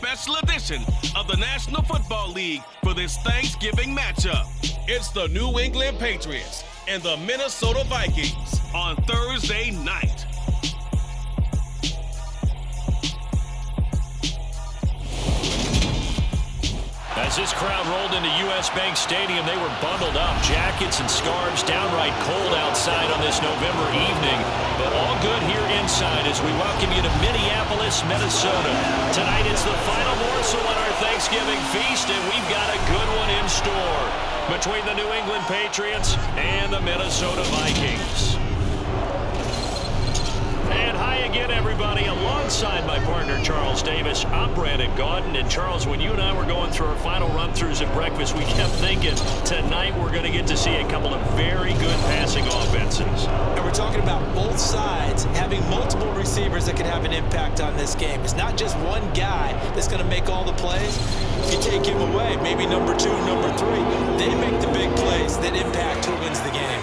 special edition of the National Football League for this Thanksgiving matchup. It's the New England Patriots and the Minnesota Vikings on Thursday night. As this crowd rolled into U.S. Bank Stadium, they were bundled up, jackets and scarves, downright cold outside on this November evening. But all good here inside as we welcome you to Minneapolis, Minnesota. Tonight it's the final morsel on our Thanksgiving feast, and we've got a good one in store between the New England Patriots and the Minnesota Vikings. And hi again, everybody. Alongside my partner, Charles Davis, I'm Brandon Gaudin. And Charles, when you and I were going through our final run-throughs at breakfast, we kept thinking tonight we're going to get to see a couple of very good passing offenses. And we're talking about both sides having multiple receivers that can have an impact on this game. It's not just one guy that's going to make all the plays. If you take him away, maybe number 2, number 3, they make the big plays that impact who wins the game.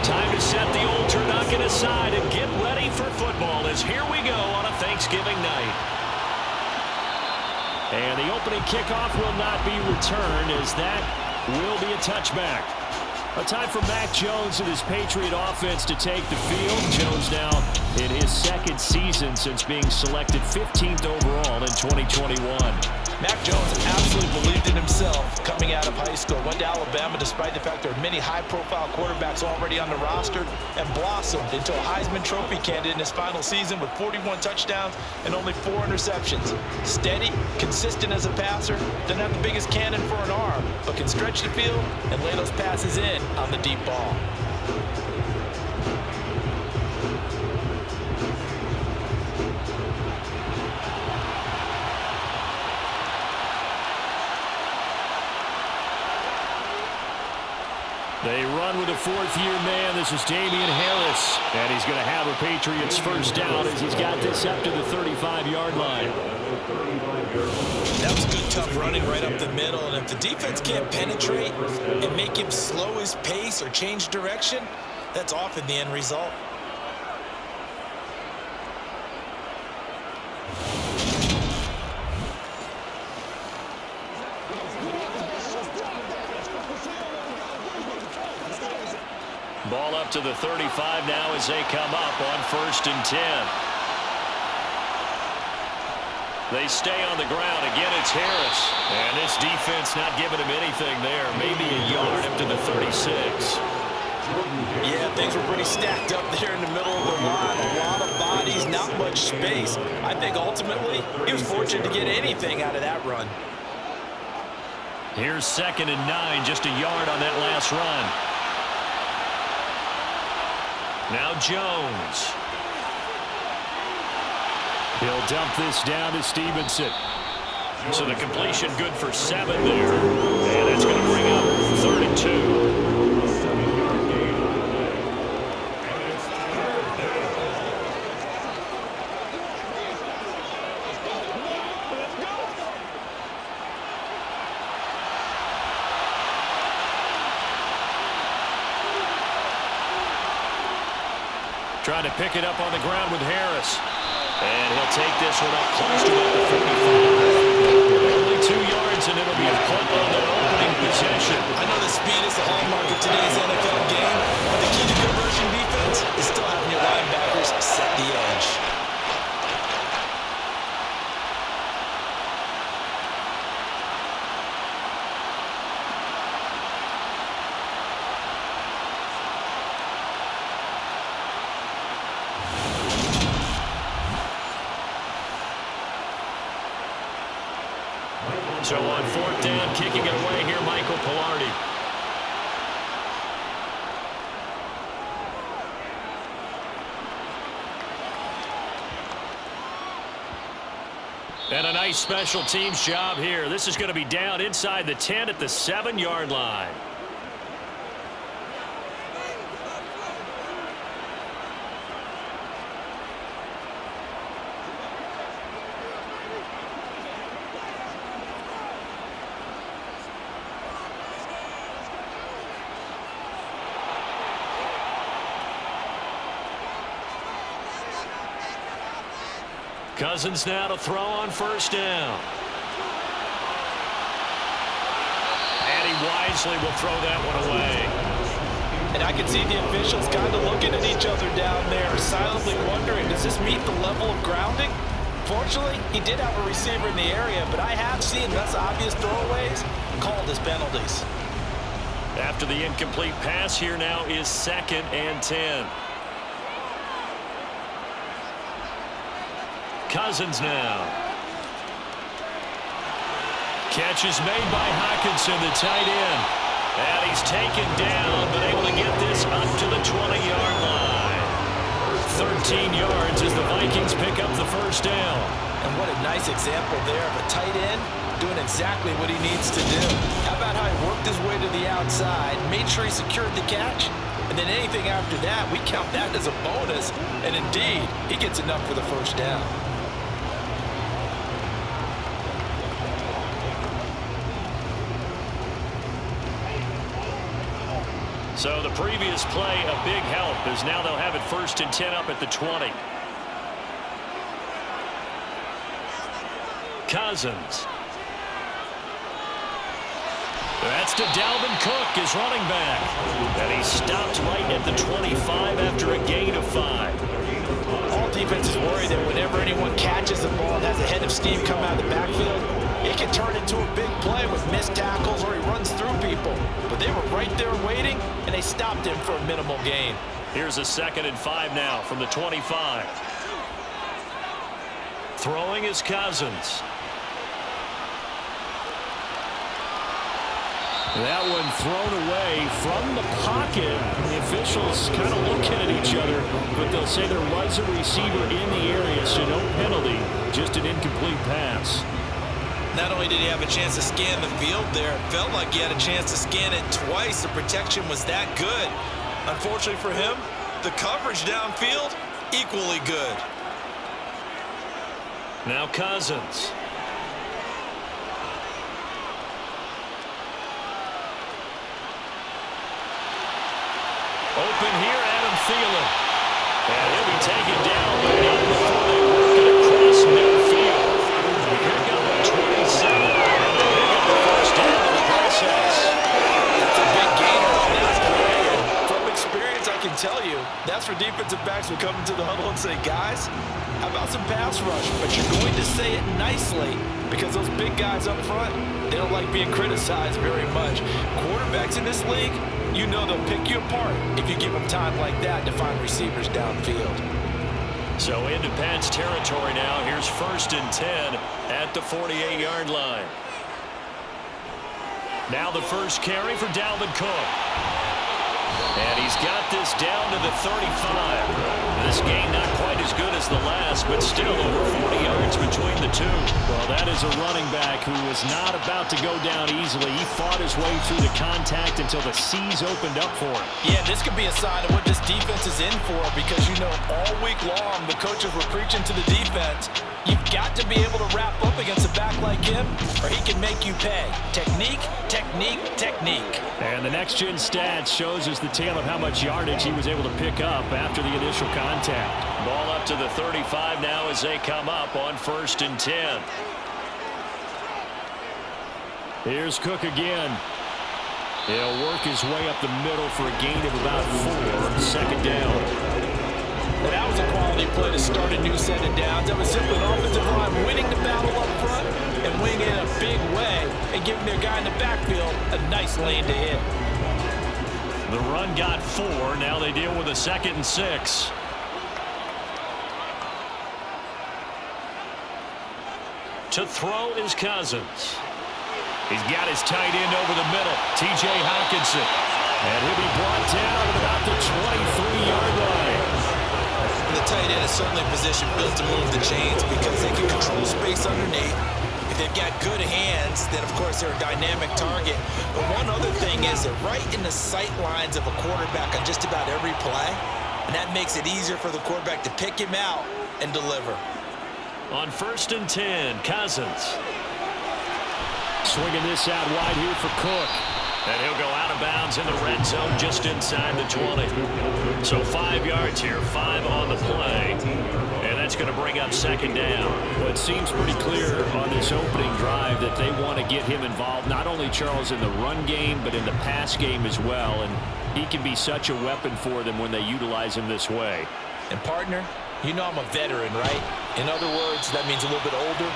Time to set the old turducken aside and get ready for football as here we go on a Thanksgiving night. And the opening kickoff will not be returned as that will be a touchback. A time for Mac Jones and his Patriot offense to take the field. Jones now in his second season since being selected 15th overall in 2021. Mac Jones absolutely believed in himself coming out of high school. Went to Alabama despite the fact there are many high-profile quarterbacks already on the roster, and blossomed into a Heisman Trophy candidate in his final season with 41 touchdowns and only 4 interceptions. Steady, consistent as a passer, doesn't have the biggest cannon for an arm, but can stretch the field and lay those passes in on the deep ball. They run with a fourth-year man. This is Damian Harris. And he's going to have a Patriots first down as he's got this up to the 35-yard line. That was good, tough running right up the middle. And if the defense can't penetrate and make him slow his pace or change direction, that's often the end result. Ball up to the 35 now as they come up on 1st and 10. They stay on the ground. Again, it's Harris. And this defense not giving him anything there. Maybe a yard up to the 36. Yeah, things were pretty stacked up there in the middle of the line. A lot of bodies, not much space. I think ultimately he was fortunate to get anything out of that run. Here's 2nd and 9, just a yard on that last run. Now Jones. He'll dump this down to Stevenson. So the completion good for 7 there. And that's going to bring up 3rd and 2. Trying to pick it up on the ground with Harris. And he'll take this one up close to about the 45. Only 2 yards, and it'll be a punt on the opening possession. I know the speed is the hallmark of today's NFL game, but the key to conversion defense is still having your linebackers set the edge. So on fourth down, kicking it away here, Michael Pilardi. And a nice special teams job here. This is going to be down inside the 10 at the 7-yard line. Cousins now to throw on first down. And he wisely will throw that one away. And I can see the officials kind of looking at each other down there, silently wondering, does this meet the level of grounding? Fortunately, he did have a receiver in the area, but I have seen less obvious throwaways called as penalties. After the incomplete pass, here now is 2nd and 10. Cousins now. Catch is made by Hockenson, the tight end. And he's taken down, but able to get this up to the 20-yard line. 13 yards as the Vikings pick up the first down. And what a nice example there of a tight end doing exactly what he needs to do. How about how he worked his way to the outside, made sure he secured the catch, and then anything after that, we count that as a bonus. And indeed, he gets enough for the first down. So the previous play, a big help, as now they'll have it 1st and 10 up at the 20. Cousins. That's to Dalvin Cook, his running back. And he stopped right at the 25 after a gain of 5. All defenses worry that whenever anyone catches the ball and has a head of steam come out of the backfield, it can turn into a big play with missed tackles or he runs through people. But they were right there waiting, and they stopped him for a minimal gain. Here's a 2nd and 5 now from the 25. Throwing is Cousins. That one thrown away from the pocket. The officials kind of looking at each other, but they'll say there was a receiver in the area, so no penalty, just an incomplete pass. Not only did he have a chance to scan the field there, it felt like he had a chance to scan it twice. The protection was that good. Unfortunately for him, the coverage downfield, equally good. Now Cousins. Open here, Adam Thielen. And he'll be taken down, but not before they work it across midfield. We pick up a 27, and they pick up the first down in the process. That's a big gainer on that play. From experience, I can tell you, that's where defensive backs will come into the huddle and say, guys, how about some pass rush? But you're going to say it nicely because those big guys up front, they don't like being criticized very much. Quarterbacks in this league, you know they'll pick you apart if you give them time like that to find receivers downfield. So into Pats territory now. Here's 1st and 10 at the 48-yard line. Now the first carry for Dalvin Cook. And he's got this down to the 35. This game not quite as good as the last, but still over 40 yards between the two. Well, that is a running back who was not about to go down easily. He fought his way through the contact until the seas opened up for him. Yeah, this could be a sign of what this defense is in for because, you know, all week long the coaches were preaching to the defense, you've got to be able to wrap up against a back like him or he can make you pay. Technique, technique, technique. And the next-gen stats shows us the tale of how much yardage he was able to pick up after the initial contact. Ball up to the 35 now as they come up on 1st and 10. Here's Cook again. He'll work his way up the middle for a gain of about 4. 2nd down. And that was a quality play to start a new set of downs. That was simply an offensive line winning the battle up front and winning in a big way and giving their guy in the backfield a nice lane to hit. The run got 4. Now they deal with a 2nd and 6. To throw is Cousins. He's got his tight end over the middle, T.J. Hockenson. And he'll be brought down at about the 23-yard line. The tight end is certainly a position built to move the chains because they can control space underneath. If they've got good hands, then of course they're a dynamic target. But one other thing is they're right in the sight lines of a quarterback on just about every play. And that makes it easier for the quarterback to pick him out and deliver. On 1st and 10, Cousins. Swinging this out wide here for Cook. And he'll go out of bounds in the red zone just inside the 20. So 5 yards here, 5 on the play. And that's going to bring up 2nd down. Well, it seems pretty clear on this opening drive that they want to get him involved, not only, Charles, in the run game, but in the pass game as well. And he can be such a weapon for them when they utilize him this way. And, partner, you know I'm a veteran, right? In other words, that means a little bit older.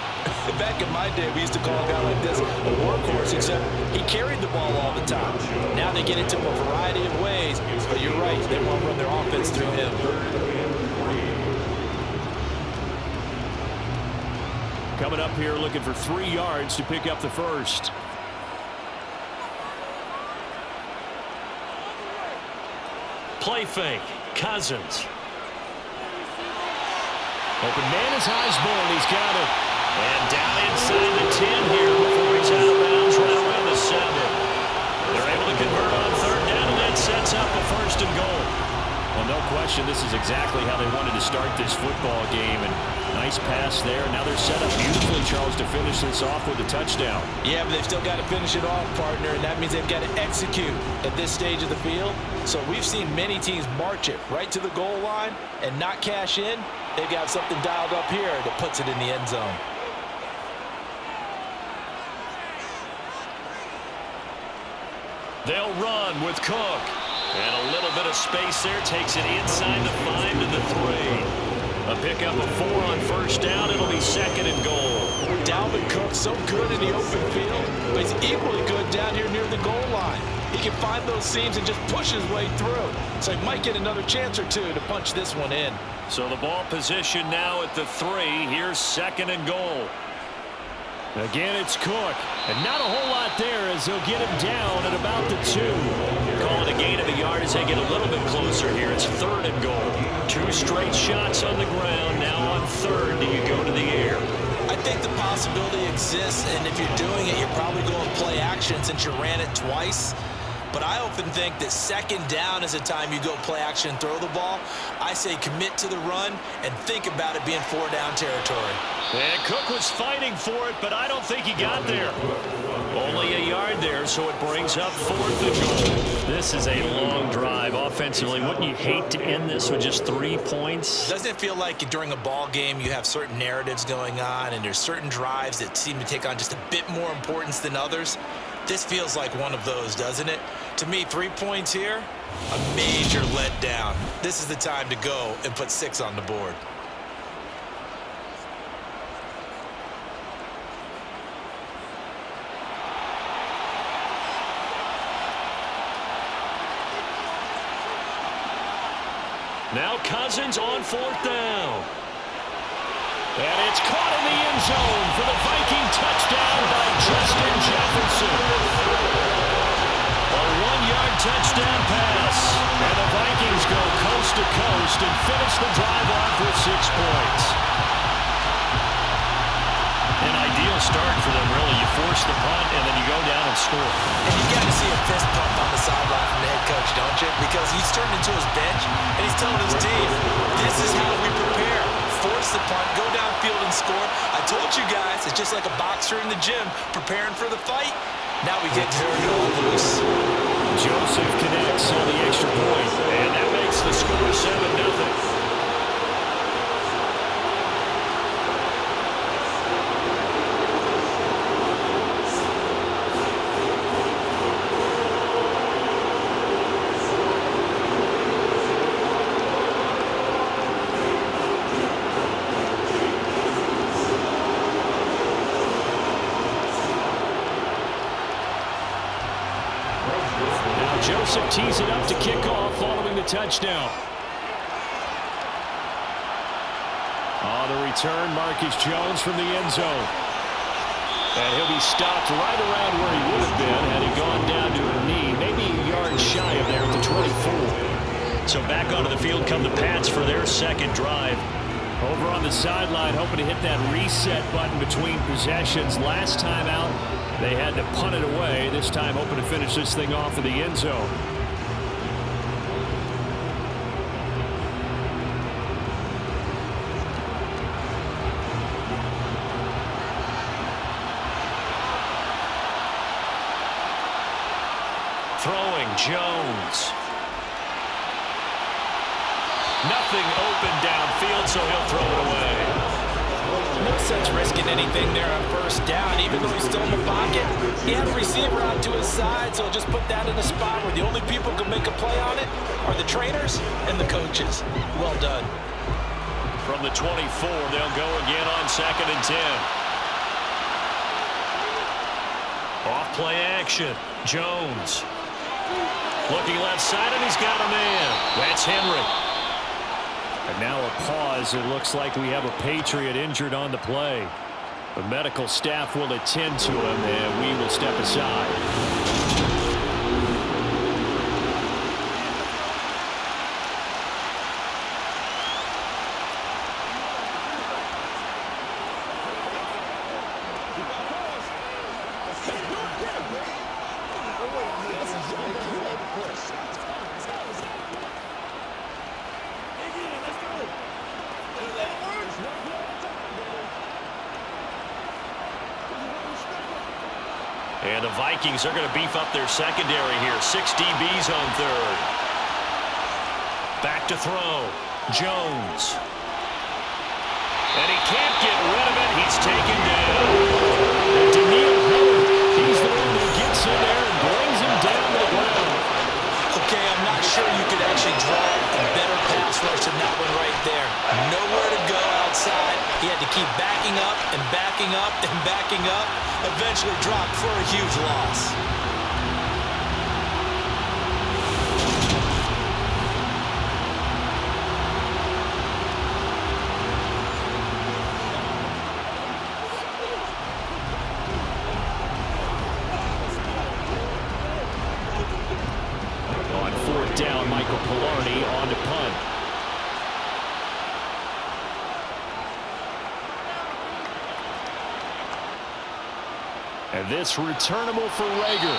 Back in my day, we used to call a guy like this a workhorse, except he carried the ball all the time. Now they get into a variety of ways, but you're right, they want to run their offense through him. Coming up here looking for 3 yards to pick up the first. Play fake, Cousins. Open man is Osborne. He's got it. And down inside the 10 here before he's out of bounds right around the 7. They're able to convert on 3rd down, and that sets up a 1st and goal. Well, no question, this is exactly how they wanted to start this football game. And nice pass there. Now they're set up beautifully, Charles, to finish this off with a touchdown. Yeah, but they've still got to finish it off, partner, and that means they've got to execute at this stage of the field. So we've seen many teams march it right to the goal line and not cash in. They've got something dialed up here that puts it in the end zone. They'll run with Cook. And a little bit of space there. Takes it inside the 5 to the 3. A pickup of 4 on 1st down. It'll be 2nd and goal. Dalvin Cook, so good in the open field, but he's equally good down here near the goal line. He can find those seams and just push his way through. So he might get another chance or two to punch this one in. So the ball position now at the 3. Here's 2nd and goal. Again, it's Cook. And not a whole lot there as they'll get him down at about the 2. Calling a gain of a yard as they get a little bit closer here. It's 3rd and goal. 2 straight shots on the ground. Now on 3rd, do you go to the air? I think the possibility exists, and if you're doing it, you're probably going play action since you ran it twice. But I often think that 2nd down is a time you go play action and throw the ball. I say commit to the run and think about it being 4-down territory. And Cook was fighting for it, but I don't think he got there. Only a yard there, so it brings up 4th and goal. This is a long drive offensively. Wouldn't you hate to end this with just 3 points? Doesn't it feel like during a ball game you have certain narratives going on and there's certain drives that seem to take on just a bit more importance than others? This feels like one of those, doesn't it? To me, 3 points here, a major letdown. This is the time to go and put 6 on the board. Now Cousins on 4th down. And it's caught in the end zone for the Viking touchdown by Justin Jefferson. A 1-yard touchdown pass. And the Vikings go coast to coast and finish the drive off with 6 points. An ideal start for them, really. You force the punt, and then you go down and score. And you got to see a fist pump on the sideline from the head coach, don't you? Because he's turned into his bench, and he's telling his team, this is how we prepare. Force the punt, go downfield and score. I told you guys, it's just like a boxer in the gym preparing for the fight. Now we get to turn it all loose. Joseph connects on the extra point, and that makes the score 7-0. Joseph tees it up to kick off following the touchdown. On the return, Marcus Jones from the end zone. And he'll be stopped right around where he would have been had he gone down to a knee, maybe a yard shy of there at the 24. So back onto the field come the Pats for their second drive. Over on the sideline, hoping to hit that reset button between possessions. Last time out, they had to punt it away. This time, hoping to finish this thing off in the end zone. Throwing, Jones. Nothing open downfield, so he'll throw it away. No sense risking anything there on first down, even though he's still in the pocket. He had a receiver out to his side, so just put that in a spot where the only people who can make a play on it are the trainers and the coaches. Well done. From the 24, they'll go again on 2nd and 10. Off play action. Jones. Looking left side, and he's got a man. That's Henry. And now a pause. It looks like we have a Patriot injured on the play. The medical staff will attend to him, and we will step aside. And the Vikings are going to beef up their secondary here. 6 DBs on third. Back to throw. Jones. And he can't get rid of it. He's taken down. He's the one who gets in there and brings him down to the ground. Okay, I'm not sure you could actually draw a better pass rush than that one right there. Nowhere to go outside. He had to keep backing up and backing up and backing up. Eventually dropped for a huge loss. On 4th down, Michael Pilarni on to punt. And this returnable for Rager.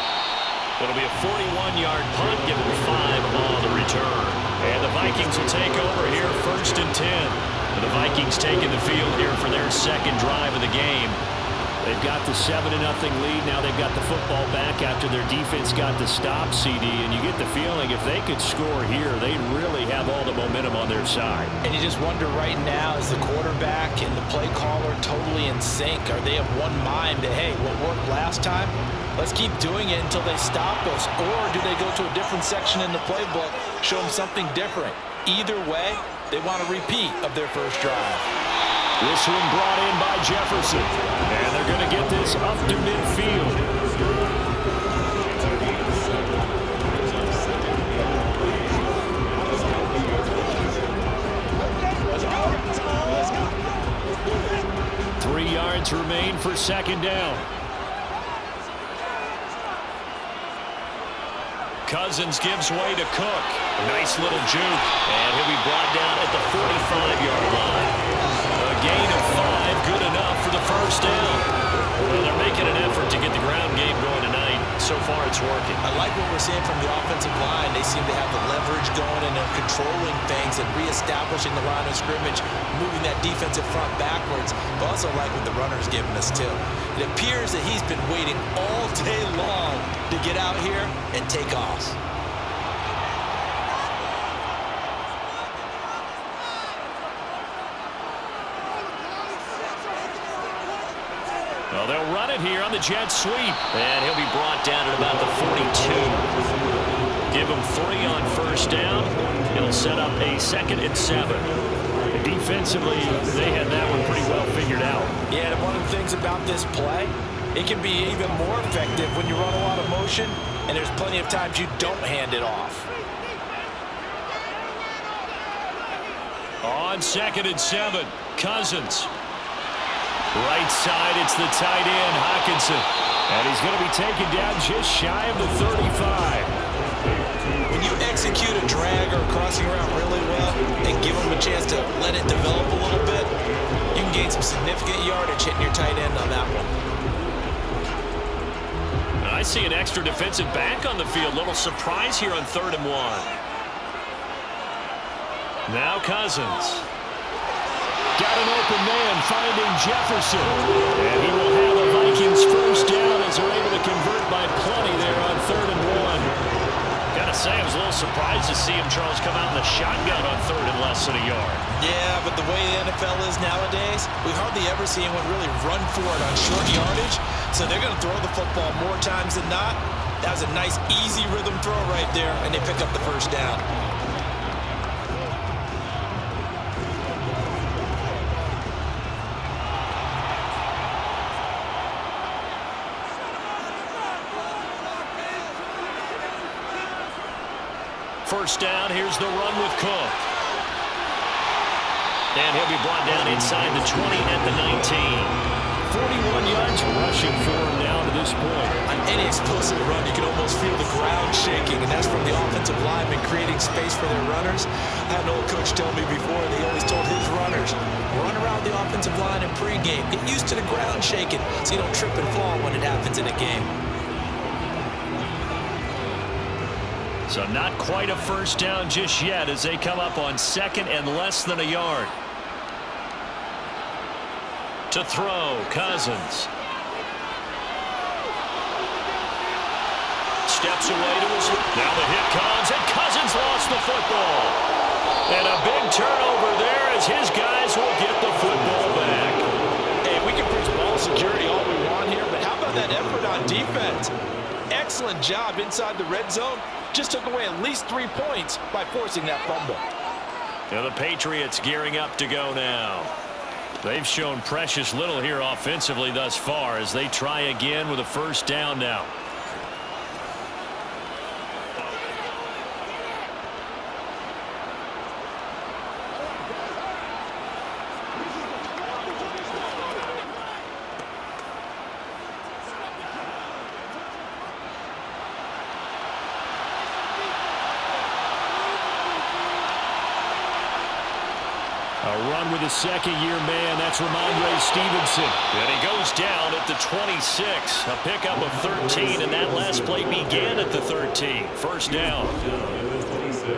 It'll be a 41-yard punt, give him 5 on the return. And the Vikings will take over here, 1st and 10. And the Vikings taking the field here for their second drive of the game. They've got the 7-0 lead. Now they've got the football back after their defense got the stop, CD. And you get the feeling if they could score here, they'd really have all the momentum on their side. And you just wonder right now, is the quarterback and the play caller totally in sync? Are they of one mind that, hey, what worked last time, let's keep doing it until they stop us? Or do they go to a different section in the playbook, show them something different? Either way, they want a repeat of their first drive. This one brought in by Jefferson. And they're going to get this up to midfield. Three yards remain for 2nd down. Cousins gives way to Cook. A nice little juke. And he'll be brought down at the 45-yard line. A gain of 5, good enough for the first down. Well, they're making an effort to get the ground game going tonight. So far, it's working. I like what we're seeing from the offensive line. They seem to have the leverage going, and they're controlling things and reestablishing the line of scrimmage, moving that defensive front backwards. But also like what the runner's giving us, too. It appears that he's been waiting all day long to get out here and take off. Well, they'll run it here on the jet sweep. And he'll be brought down at about the 42. Give him 3 on first down. It'll set up a 2nd and 7. Defensively, they had that one pretty well figured out. Yeah, and one of the things about this play, it can be even more effective when you run a lot of motion, and there's plenty of times you don't hand it off. On 2nd and 7, Cousins. Right side, it's the tight end, Hockenson. And he's going to be taken down just shy of the 35. When you execute a drag or a crossing route really well and give them a chance to let it develop a little bit, you can gain some significant yardage hitting your tight end on that one. I see an extra defensive back on the field. Little surprise here on 3rd and 1. Now Cousins. Got an open man finding Jefferson. And he will have the Vikings first down as they're able to convert by plenty there on 3rd and 1. Gotta say, I was a little surprised to see him, Charles, come out in the shotgun on 3rd and less than a yard. Yeah, but the way the NFL is nowadays, we hardly ever see anyone really run for it on short yardage. So they're going to throw the football more times than not. That was a nice, easy rhythm throw right there, and they pick up the first down. First down, here's the run with Cook. And he'll be brought down inside the 20 at the 19. 41 yards rushing for him now to this point. On any explosive run, you can almost feel the ground shaking, and that's from the offensive linemen creating space for their runners. I had an old coach tell me before, and he always told his runners, run around the offensive line in pregame. Get used to the ground shaking so you don't trip and fall when it happens in a game. So not quite a first down just yet as they come up on 2nd and less than a yard. To throw, Cousins. Steps away to his left. Now the hit comes, and Cousins lost the football. And a big turnover there as his guys will get the football back. Hey, we can preach ball security all we want here, but how about that effort on defense? Excellent job inside the red zone. Just took away at least 3 points by forcing that fumble. Now the Patriots gearing up to go now. They've shown precious little here offensively thus far as they try again with a first down now. A run with a second-year man. That's Ramondre Stevenson. And he goes down at the 26. A pickup of 13, and that last play began at the 13. First down.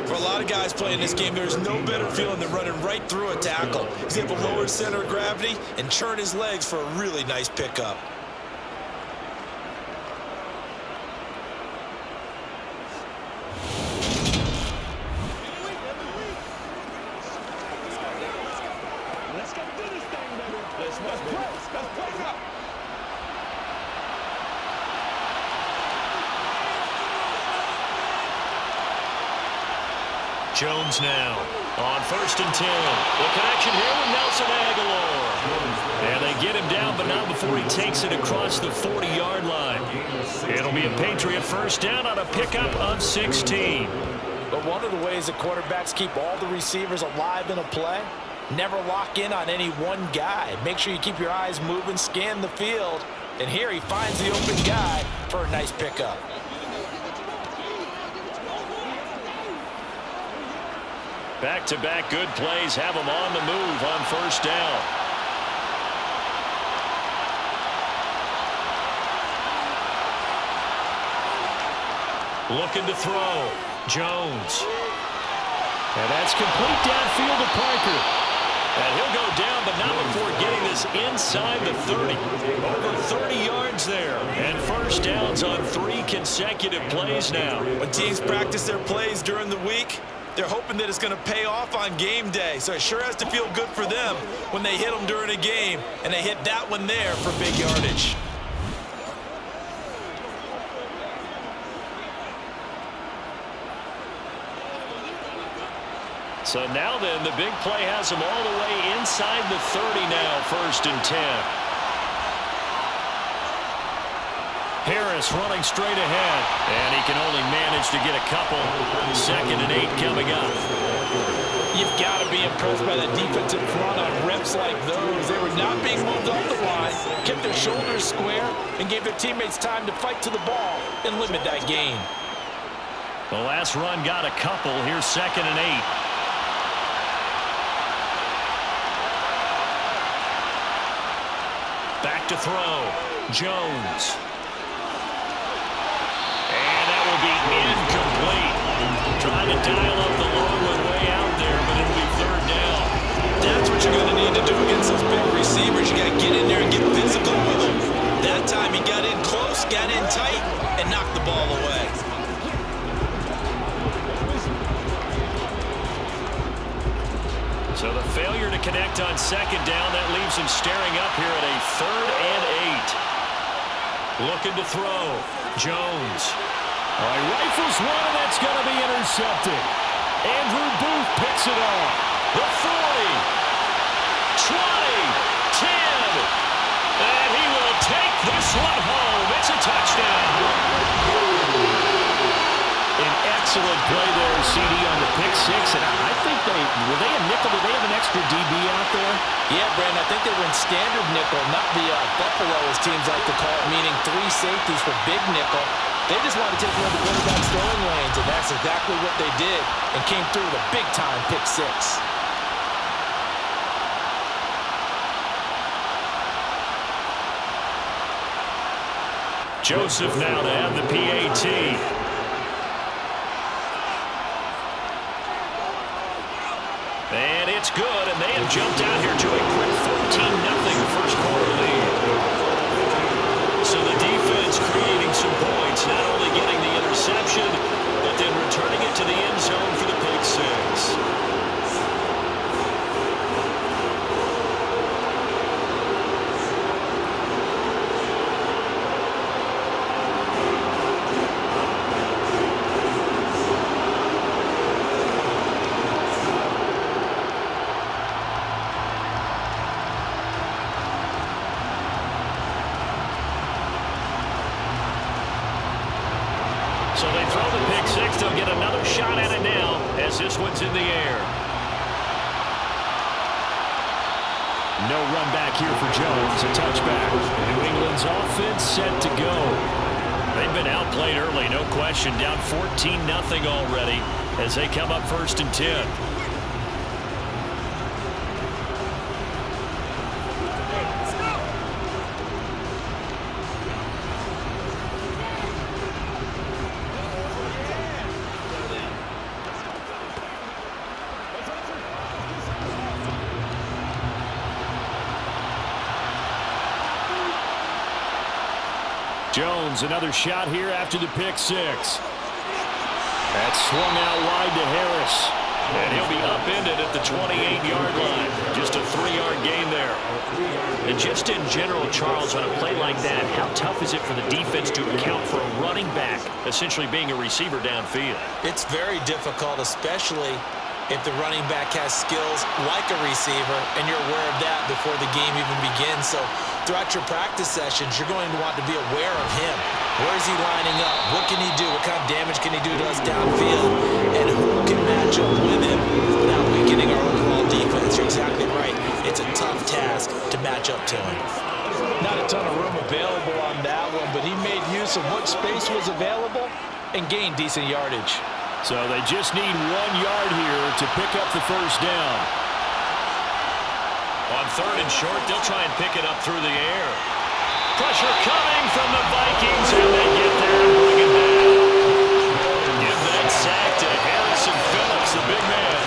For a lot of guys playing this game, there's no better feeling than running right through a tackle. He's able to lower his center of gravity and turn his legs for a really nice pickup. Jones now on 1st and 10. The connection here with Nelson Aguilar. And they get him down, but not before he takes it across the 40-yard line. It'll be a Patriot first down on a pickup of 16. But one of the ways that quarterbacks keep all the receivers alive in a play, never lock in on any one guy. Make sure you keep your eyes moving, scan the field. And here he finds the open guy for a nice pickup. Back-to-back good plays have him on the move on first down. Looking to throw. Jones. And that's complete downfield to Parker. And he'll go down, but not before getting this inside the 30. Over 30 yards there. And first downs on 3 consecutive plays now. When teams practice their plays during the week, they're hoping that it's going to pay off on game day. So it sure has to feel good for them when they hit them during a game. And they hit that one there for big yardage. So now then, the big play has him all the way inside the 30 now, 1st and 10. Harris running straight ahead, and he can only manage to get a couple. 2nd and 8 coming up. You've got to be impressed by the defensive front on reps snaps like those. They were not being moved off the line, kept their shoulders square, and gave their teammates time to fight to the ball and limit that gain. The last run got a couple. Here's 2nd and 8. Back to throw. Jones. And that will be incomplete. Trying to dial up the long one way out there, but it'll be 3rd down. That's what you're going to need to do against those big receivers. You got to get in there and get physical with them. That time he got in close, got in tight, and knocked the ball away. So the failure to connect on 2nd down, that leaves him staring up here at a 3rd and 8. Looking to throw. Jones. All right, rifles one, and that's going to be intercepted. Andrew Booth picks it off. The 40. 20. 10. And he will take this one home. It's a touchdown. An excellent play there, CD, on the pick 6. And I think were they a nickel? Did they have an extra DB out there? Yeah, Brandon, I think they were in standard nickel, not the Buffalo, as teams like to call it, meaning 3 safeties for big nickel. They just wanted to take one of the quarterback's throwing lanes, and that's exactly what they did, and came through with a big-time pick 6. Joseph now to have the PAT. And it's good, and they have jumped out here to a quick 14-0 first quarter lead. So the defense creating some points, not only getting the interception, but then returning it to the end zone for the pick 6. So they throw the pick 6. They'll get another shot at it now as this one's in the air. No run back here for Jones. A touchback. New England's offense set to go. They've been outplayed early, no question. Down 14-0 already as they come up 1st and 10. Jones, another shot here after the pick 6. That's swung out wide to Harris. And he'll be upended at the 28-yard line. Just a 3-yard gain there. And just in general, Charles, on a play like that, how tough is it for the defense to account for a running back essentially being a receiver downfield? It's very difficult, especially if the running back has skills like a receiver, and you're aware of that before the game even begins. So throughout your practice sessions, you're going to want to be aware of him. Where is he lining up? What can he do? What kind of damage can he do to us downfield? And who can match up with him without weakening our overall defense? You're exactly right. It's a tough task to match up to him. Not a ton of room available on that one, but he made use of what space was available and gained decent yardage. So they just need 1 yard here to pick up the 1st down. On 3rd and short, they'll try and pick it up through the air. Pressure coming from the Vikings, and they get there and bring it down. Give that sack to Harrison Phillips, the big man.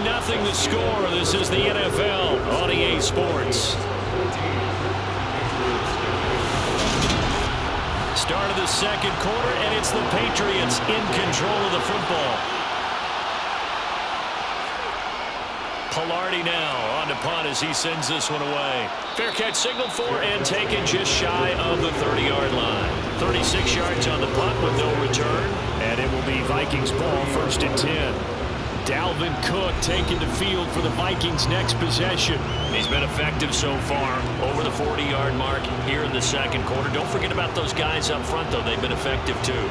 Nothing the score. This is the NFL on EA Sports. Start of the 2nd quarter, and it's the Patriots in control of the football. Pilardi now on to punt as he sends this one away. Fair catch signaled for and taken just shy of the 30-yard line. 36 yards on the punt with no return. Vikings ball, 1st and 10. Dalvin Cook taking the field for the Vikings' next possession. He's been effective so far, over the 40-yard mark here in the second quarter. Don't forget about those guys up front, though. They've been effective, too.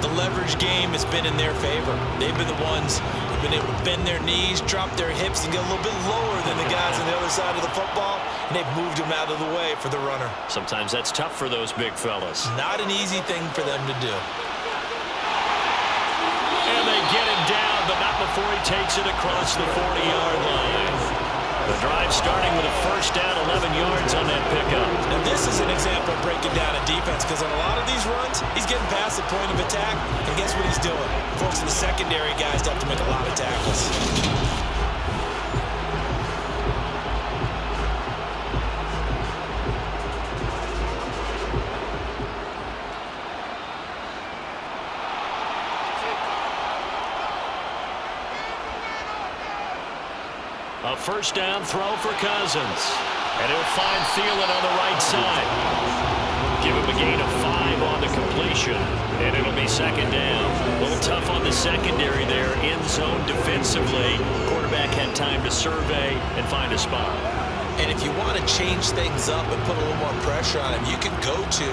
The leverage game has been in their favor. They've been the ones who've been able to bend their knees, drop their hips, and get a little bit lower than the guys on the other side of the football, and they've moved them out of the way for the runner. Sometimes that's tough for those big fellas. Not an easy thing for them to do. And they get him down, but not before he takes it across the 40-yard line. The drive starting with a 1st down, 11 yards on that pickup. Now this is an example of breaking down a defense, because on a lot of these runs, he's getting past the point of attack, and guess what he's doing? Forcing the secondary guys to have to make a lot of tackles. A 1st down throw for Cousins. And he'll find Thielen on the right side. Give him a gain of 5 on the completion. And it'll be 2nd down. A little tough on the secondary there. In zone defensively. Quarterback had time to survey and find a spot. And if you want to change things up and put a little more pressure on him, you can go to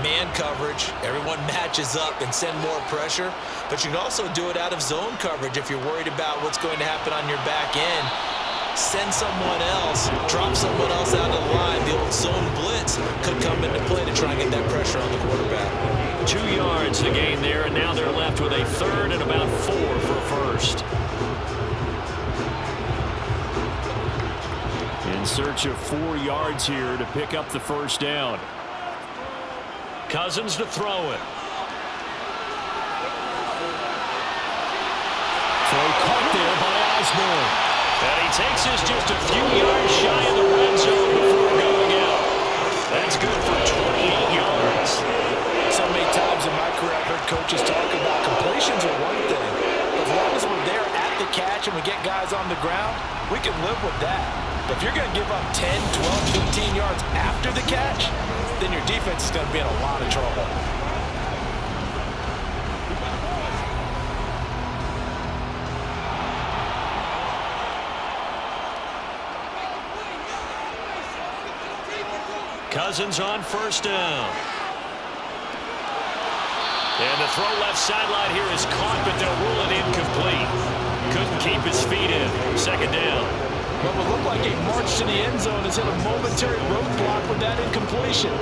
man coverage. Everyone matches up and send more pressure. But you can also do it out of zone coverage if you're worried about what's going to happen on your back end. Send someone else, drop someone else out of the line. The old zone blitz could come into play to try and get that pressure on the quarterback. 2 yards to gain there, and now they're left with a 3rd and about 4 for 1st. In search of 4 yards here to pick up the 1st down. Cousins to throw it. Throw caught there by Osborne. And he takes us just a few yards shy of the red zone before going out. That's good for 28 yards. So many times in my career I've heard coaches talk about completions are one thing. But as long as we're there at the catch and we get guys on the ground, we can live with that. But if you're going to give up 10, 12, 15 yards after the catch, then your defense is going to be in a lot of trouble. Cousins on 1st down. And the throw left sideline here is caught, but they'll rule it incomplete. Couldn't keep his feet in. 2nd down. What would look like a march to the end zone has hit a momentary roadblock with that incompletion.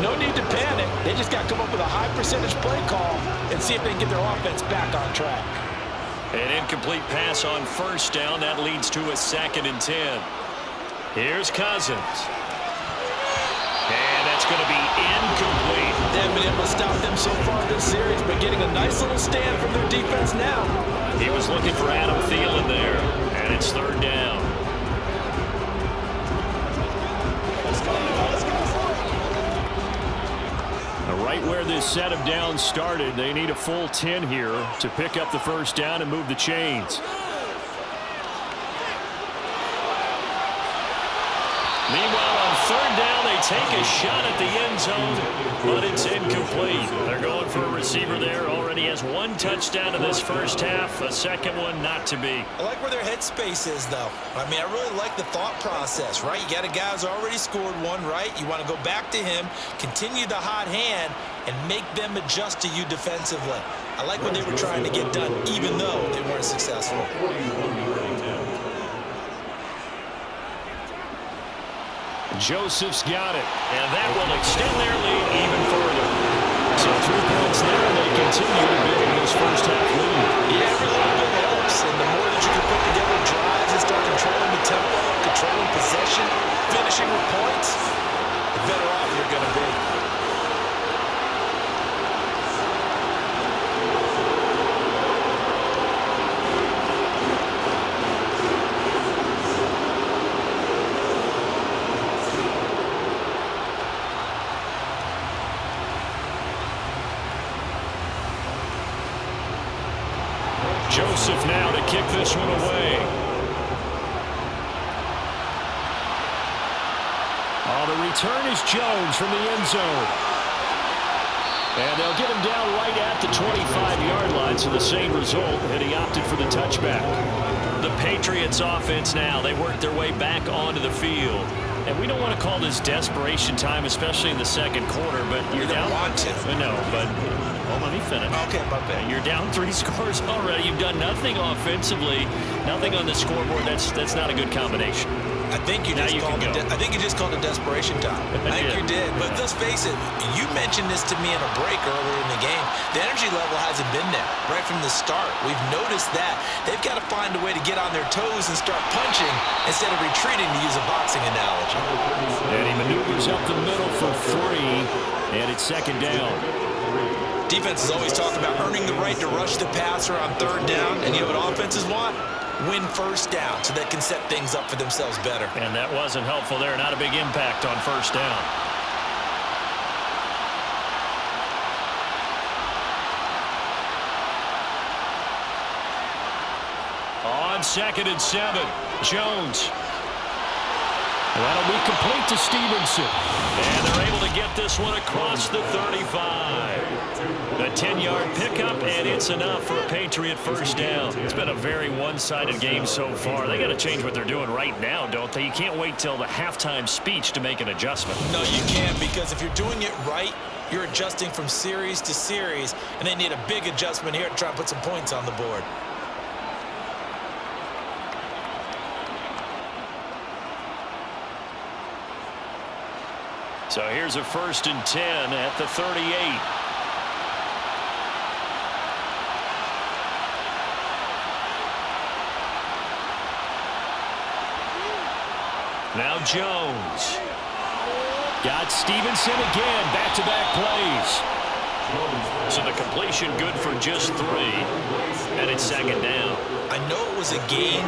No need to panic. They just got to come up with a high percentage play call and see if they can get their offense back on track. An incomplete pass on 1st down. That leads to a 2nd and 10. Here's Cousins. And that's going to be incomplete. They haven't been able to stop them so far this series, but getting a nice little stand from their defense now. He was looking for Adam Thielen there, and it's 3rd down. Right where this set of downs started, they need a full 10 here to pick up the 1st down and move the chains. Meanwhile, on 3rd down, they take a shot at the end zone, but it's incomplete. They're going for a receiver there. Already has 1 touchdown in this 1st half. A 2nd one not to be. I like where their headspace is, though. I mean, I really like the thought process, right? You got a guy who's already scored 1, right? You want to go back to him, continue the hot hand, and make them adjust to you defensively. I like what they were trying to get done, even though they weren't successful. Joseph's got it, and that will extend their lead even further. So 3 points there, and they continue to build this 1st half lead. Yeah, every little bit helps, and the more that you can put together drives and start controlling the tempo, controlling possession, finishing with points, the better off you're going to be. Joseph now to kick this one away. The return is Jones from the end zone. And they'll get him down right at the the 25-yard line, so the same result, and he opted for the touchback. The Patriots offense now, they work their way back onto the field. And we don't want to call this desperation time, especially in the second quarter, but you're down. Want to. No, but let me finish. Okay, my bad. You're down 3 scores already. You've done nothing offensively, nothing on the scoreboard. That's not a good combination. I think you just called it desperation time. I think you did. But let's face it, you mentioned this to me in a break earlier in the game. The energy level hasn't been there right from the start. We've noticed that. They've got to find a way to get on their toes and start punching instead of retreating, to use a boxing analogy. And he maneuvers up the middle for 3, and it's second down. Defenses always talk about earning the right to rush the passer on third down, and you know what offenses want? Win first down so they can set things up for themselves better. And that wasn't helpful there. Not a big impact on first down. On 2nd and 7, Jones. That'll be complete to Stevenson. And they're able to get this one across the 35. A 10-yard pickup, and it's enough for a Patriot first down. It's been a very one-sided game so far. They got to change what they're doing right now, don't they? You can't wait till the halftime speech to make an adjustment. No, you can't, because if you're doing it right, you're adjusting from series to series, and they need a big adjustment here to try and put some points on the board. So here's a 1st and 10 at the 38. Now Jones. Got Stevenson again. Back-to-back plays. So the completion good for just 3. And it's second down. I know it was a gain,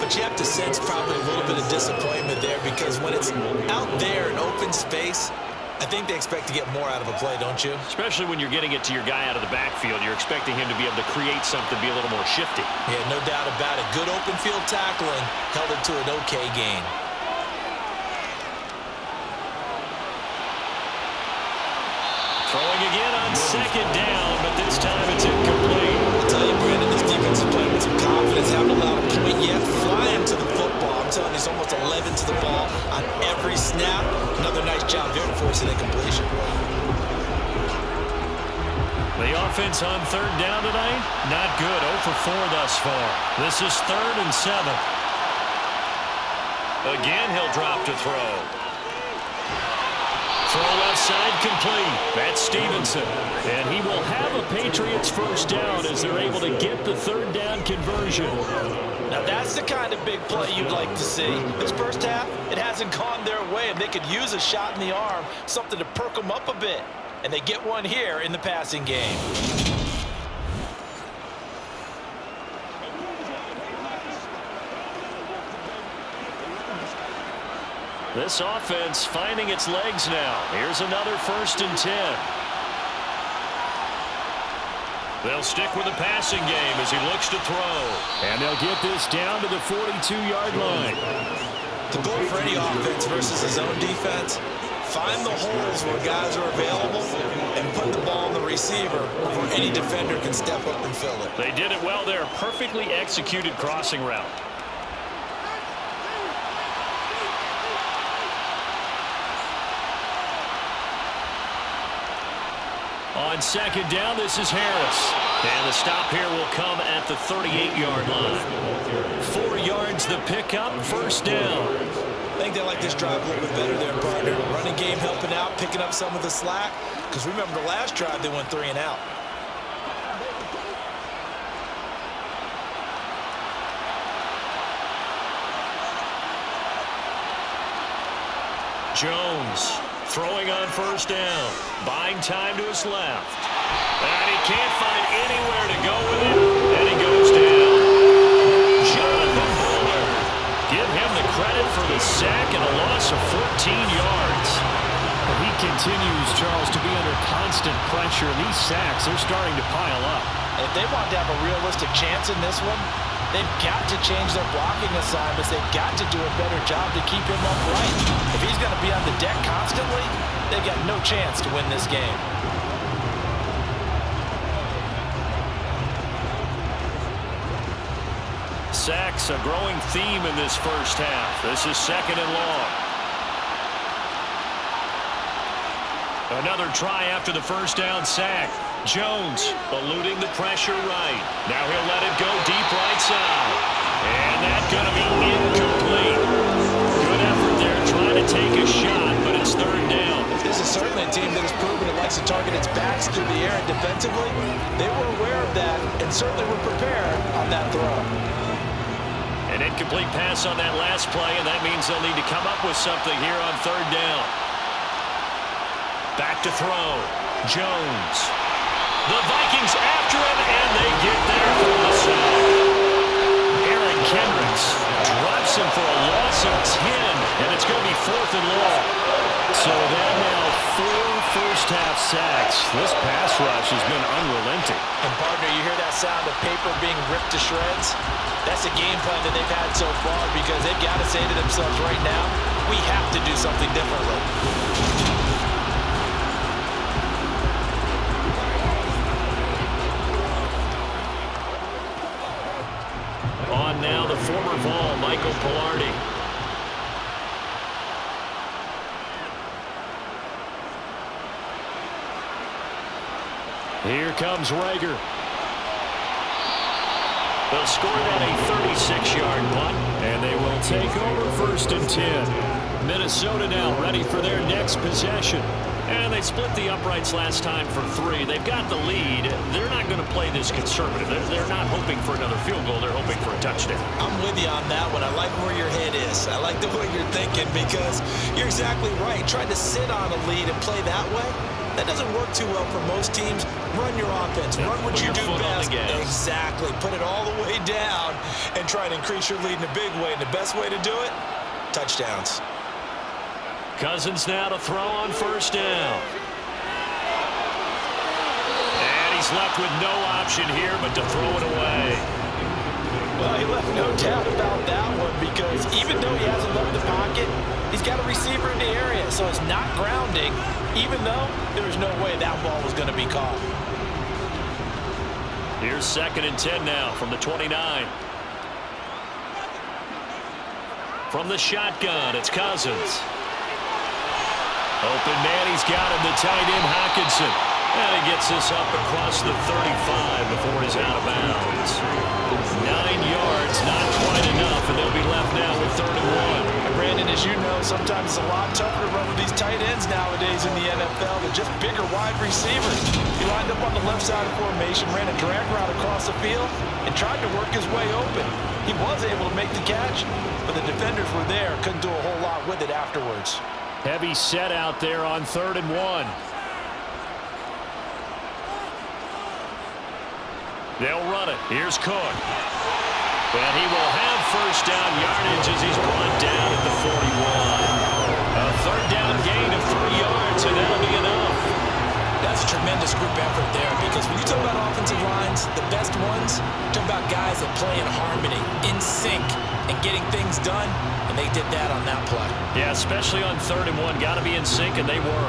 but you have to sense probably a little bit of disappointment there, because when it's out there in open space, I think they expect to get more out of a play, don't you? Especially when you're getting it to your guy out of the backfield. You're expecting him to be able to create something, be a little more shifty. Yeah, no doubt about it. Good open field tackling held it to an okay gain. Throwing again on second down, but this time it's incomplete. I'll tell you, Brandon, this defense is playing with some confidence. Haven't allowed a point yet. Flying to the football. I'm telling you, he's almost 11 to the ball on every snap. Another nice job there forcing a completion. The offense on third down tonight, not good. 0 for 4 thus far. This is 3rd and 7. Again, he'll drop to throw. Throw left side complete. That's Stevenson. And he will have a Patriots first down as they're able to get the third down conversion. Now that's the kind of big play you'd like to see. This first half, it hasn't gone their way, and they could use a shot in the arm, something to perk them up a bit. And they get one here in the passing game. This offense finding its legs now. Here's another 1st and 10. They'll stick with the passing game as he looks to throw. And they'll get this down to the 42-yard line. The goal for any offense versus his own defense, find the holes where guys are available and put the ball on the receiver before any defender can step up and fill it. They did it well there. Perfectly executed crossing route. On second down, this is Harris. And the stop here will come at the 38-yard line. 4 yards the pickup, first down. I think they like this drive a little bit better there, partner. Running game helping out, picking up some of the slack. Because remember, the last drive, they went 3 and out. Jones throwing on first down. Buying time to his left. And he can't find anywhere to go with it. And he goes down. Jonathan Bullard. Give him the credit for the sack and a loss of 14 yards. He continues, Charles, to be under constant pressure. These sacks, they're starting to pile up. If they want to have a realistic chance in this one, they've got to change their blocking assignments. They've got to do a better job to keep him upright. If he's going to be on the deck constantly, they've got no chance to win this game. Sacks, a growing theme in this first half. This is 2nd and long. Another try after the first down sack. Jones eluding the pressure right. Now he'll let it go deep right side. And that's going to be incomplete. Good effort there trying to take a shot, but it's 3rd down. This is certainly a team that has proven it likes to target its backs through the air and defensively. They were aware of that and certainly were prepared on that throw. An incomplete pass on that last play, and that means they'll need to come up with something here on 3rd down. Back to throw. Jones. The Vikings after him, and they get there for the sack. Aaron Kendricks drops him for a loss of 10, and it's going to be 4th and long. So then now 4 first-half sacks. This pass rush has been unrelenting. And, partner, you hear that sound of paper being ripped to shreds? That's a game plan that they've had so far because they've got to say to themselves right now, we have to do something differently. On now, the former Vol, Michael Pilardi. Here comes Rager. They'll score that a 36-yard punt, and they will take over 1st and 10. Minnesota now ready for their next possession. And they split the uprights last time for 3. They've got the lead. They're not going to play this conservative. They're not hoping for another field goal. They're hoping for a touchdown. I'm with you on that one. I like where your head is. I like the way you're thinking because you're exactly right. Trying to sit on a lead and play that way, that doesn't work too well for most teams. Run your offense. Run what you do best. Exactly. Put it all the way down and try to increase your lead in a big way. And the best way to do it, touchdowns. Cousins now to throw on 1st down. And he's left with no option here but to throw it away. Well, he left no doubt about that one because even though he hasn't left the pocket, he's got a receiver in the area, so it's not grounding, even though there's no way that ball was going to be caught. Here's 2nd and 10 now from the 29. From the shotgun, it's Cousins. Open man, he's got him, the tight end, Hockenson. And he gets this up across the 35 before he's out of bounds. 9 yards, not quite enough, and they'll be left now with 3rd and 1. And Brandon, as you know, sometimes it's a lot tougher to run with these tight ends nowadays in the NFL. They're just bigger wide receivers. He lined up on the left side of formation, ran a drag route across the field, and tried to work his way open. He was able to make the catch, but the defenders were there, couldn't do a whole lot with it afterwards. Heavy set out there on 3rd and 1. They'll run it. Here's Cook. And he will have 1st down yardage as he's brought down at the 41. A 3rd down gain of 3 yards, and that'll be enough. That's a tremendous group effort there because when you talk about offensive lines, the best ones, talk about guys that play in harmony, in sync, and getting things done, and they did that on that play. Yeah, especially on 3rd and 1. Got to be in sync, and they were.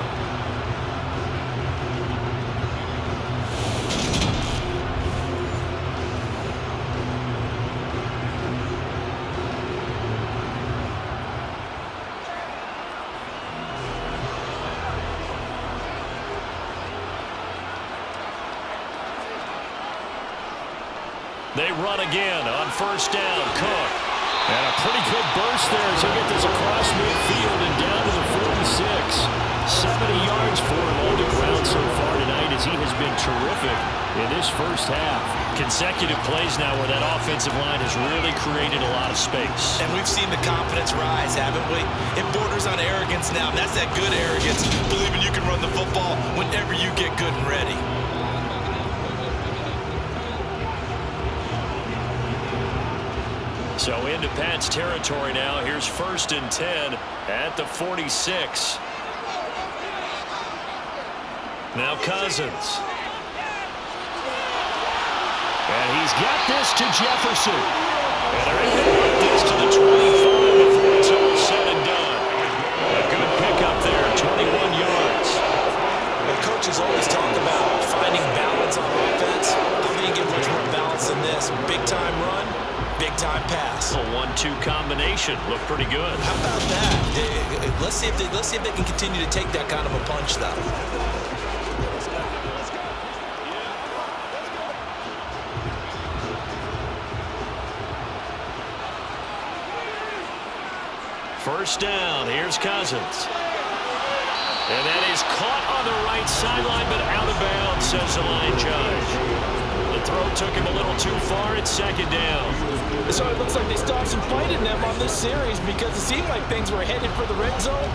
They run again on 1st down. Cook. And a pretty good burst there as he gets this across midfield and down to the 46. 70 yards for him on the ground so far tonight as he has been terrific in this first half. Consecutive plays now where that offensive line has really created a lot of space. And we've seen the confidence rise, haven't we? It borders on arrogance now. That's that good arrogance, believing you can run the football whenever you get good and ready. So into Pat's territory now. Here's 1st and 10 at the 46. Now Cousins. And he's got this to Jefferson. And they're able to get this to the 25 before it's all said and done. A good pickup there, 21 yards. Well, coaches always talk about finding balance on offense. I think it get much more balance than this. Big time run, Big-time pass. A 1-2 combination. Looked pretty good. How about that? Let's see if they can continue to take that kind of a punch, though. First down. Here's Cousins. And that is caught on the right sideline, but out of bounds, says the line judge. The throw took him a little too far at second down. So it looks like they still have some fight in them on this series because it seemed like things were headed for the red zone.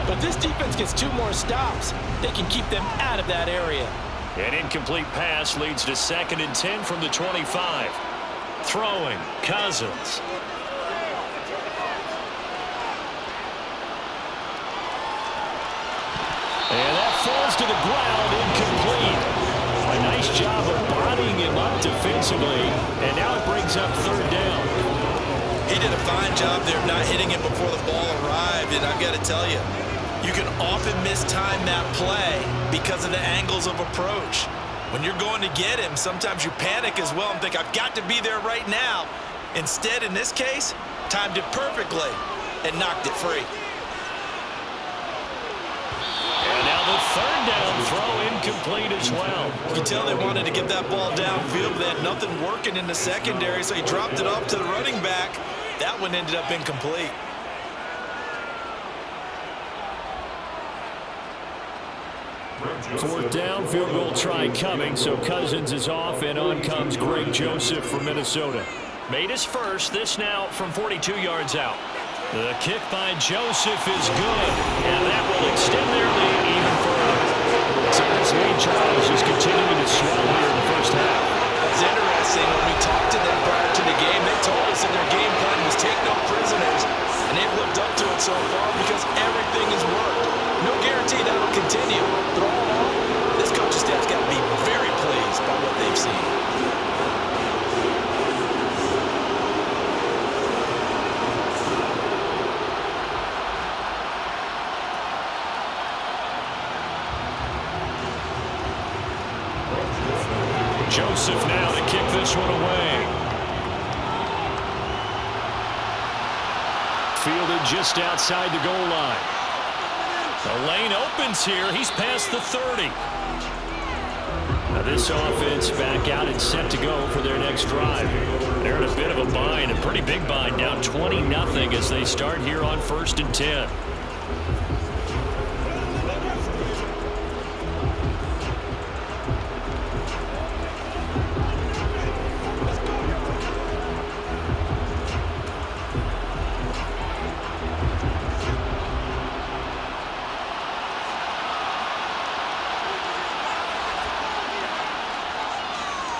But this defense gets 2 more stops. They can keep them out of that area. An incomplete pass leads to 2nd and 10 from the 25. Throwing, Cousins. And that falls to the ground, incomplete. A nice job of bodying him up defensively, and now it brings up 3rd down. He did a fine job there of not hitting him before the ball arrived, and I've got to tell you, you can often mistime that play because of the angles of approach. When you're going to get him, sometimes you panic as well and think, I've got to be there right now. Instead, in this case, timed it perfectly and knocked it free. And now the 3rd down throw incomplete as well. You can tell they wanted to get that ball downfield, but they had nothing working in the secondary, so he dropped it off to the running back. That one ended up incomplete. Fourth down, field goal try coming, so Cousins is off, and on comes Greg Joseph from Minnesota. Made his first, this now from 42 yards out. The kick by Joseph is good, and that will extend their lead even further. So this lead, Charles, is continuing to swell here in the first half. It's interesting. When we talked to them prior to the game, they told us that their game plan was take no prisoners, and they've lived up to it so far because everything has worked. No guarantee that will continue, but all in all, this coaching staff's got to be very pleased by what they've seen. Joseph now to kick this one away. Fielded just outside the goal line. The lane opens here. He's past the 30. Now this offense back out and set to go for their next drive. They're in a bit of a bind, a pretty big bind, down 20-0 as they start here on 1st and 10.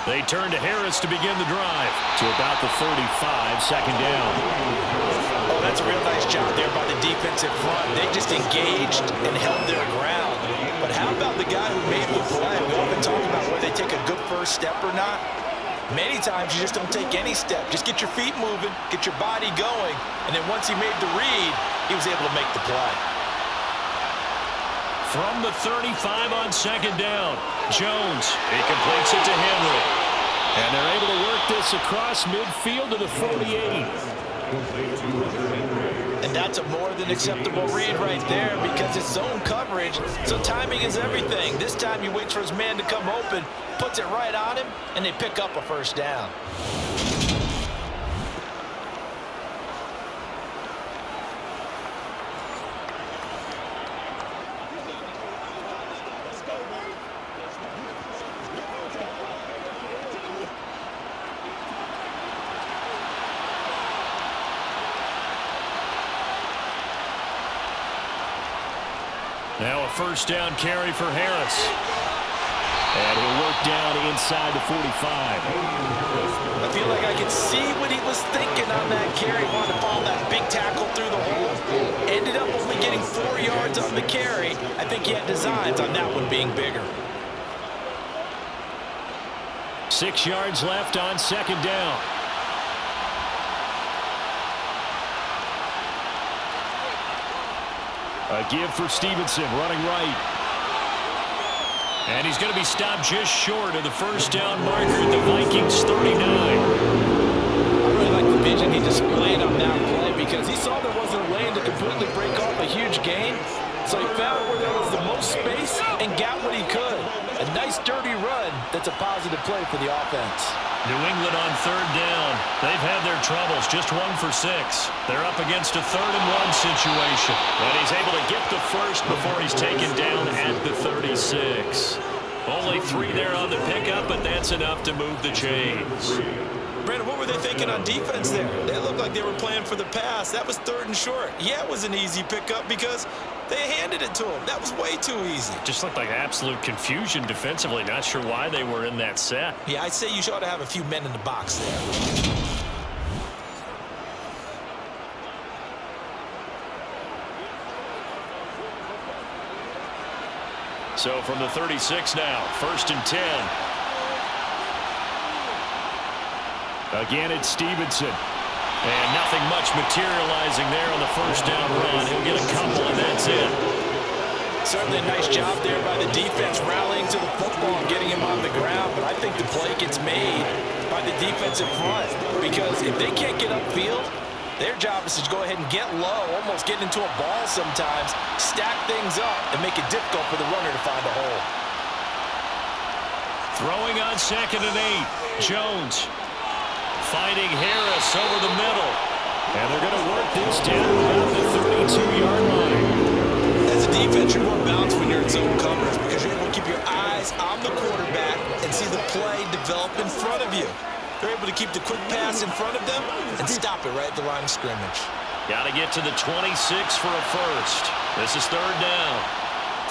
They turn to Harris to begin the drive. To about the 35, 2nd down. Oh, that's a real nice job there by the defensive front. They just engaged and held their ground. But how about the guy who made the play? We often talk about whether they take a good first step or not. Many times you just don't take any step. Just get your feet moving, get your body going, and then once he made the read, he was able to make the play. From the 35 on 2nd down, Jones, he completes it to Henry. And they're able to work this across midfield to the 48. And that's a more than acceptable read right there because it's zone coverage, so timing is everything. This time he waits for his man to come open, puts it right on him, and they pick up a 1st down. Now a 1st down carry for Harris. And he'll work down inside the 45. I feel like I could see what he was thinking on that carry. Wanted to follow that big tackle through the hole. Ended up only getting 4 yards on the carry. I think he had designs on that one being bigger. 6 yards left on 2nd down. A give for Stevenson, running right. And he's going to be stopped just short of the 1st down marker at the Vikings 39. I really like the vision he displayed on that play because he saw there wasn't a lane to completely break off a huge gain. So he found where there was the most space and got what he could. A nice dirty run that's a positive play for the offense. New England on third down. They've had their troubles, just 1 for 6. They're up against a 3rd-and-1 situation. And he's able to get the first before he's taken down at the 36. Only 3 there on the pickup, but that's enough to move the chains. Brandon, what were they thinking on defense there? They looked like they were playing for the pass. That was 3rd and short. Yeah, it was an easy pickup because they handed it to him. That was way too easy. Just looked like absolute confusion defensively. Not sure why they were in that set. Yeah, I'd say you ought to have a few men in the box there. So from the 36 now, 1st and 10. Again, it's Stevenson. And nothing much materializing there on the 1st down run. He'll get a couple, and that's it. Certainly a nice job there by the defense rallying to the football and getting him on the ground. But I think the play gets made by the defensive front because if they can't get upfield, their job is to go ahead and get low, almost get into a ball sometimes, stack things up, and make it difficult for the runner to find a hole. Throwing on 2nd and 8. Jones finding Harris over the middle. And they're going to work this down about the 32-yard line. As a defense, you're more balanced when you're in zone coverage because you're able to keep your eyes on the quarterback and see the play develop in front of you. They're able to keep the quick pass in front of them and stop it right at the line of scrimmage. Got to get to the 26 for a first. This is 3rd down.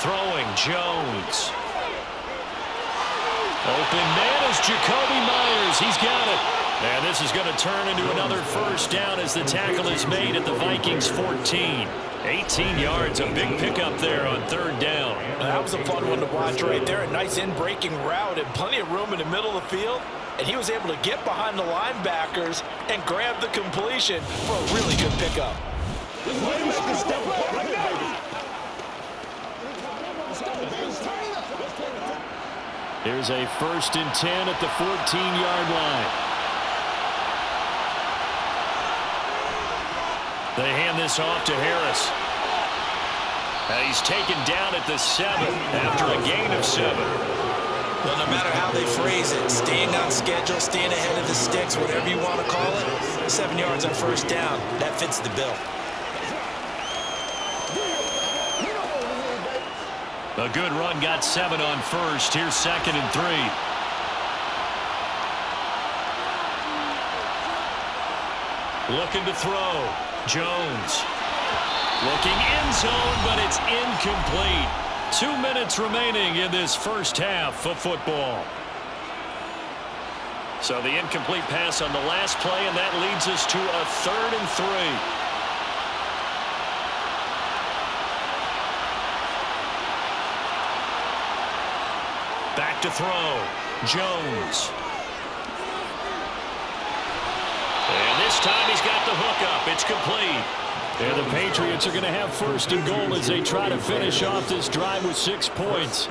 Throwing Jones. Open man is Jacoby Myers. He's got it. And this is going to turn into another 1st down as the tackle is made at the Vikings 14. 18 yards, a big pickup there on 3rd down. That was a fun one to watch right there. A nice in-breaking route and plenty of room in the middle of the field. And he was able to get behind the linebackers and grab the completion for a really good pickup. Here's a 1st and 10 at the 14-yard line. They hand this off to Harris. And he's taken down at the 7 after a gain of 7. Well, no matter how they phrase it, staying on schedule, staying ahead of the sticks, whatever you want to call it, 7 yards on 1st down, that fits the bill. A good run got 7 on 1st. Here's 2nd and 3. Looking to throw. Jones. Looking end zone, but it's incomplete. 2 minutes remaining in this 1st half of football. So the incomplete pass on the last play, and that leads us to a 3rd and 3. Back to throw. Jones. And this time he's got the hookup. It's complete. And the Patriots are going to have 1st and goal as they try to finish off this drive with 6 points.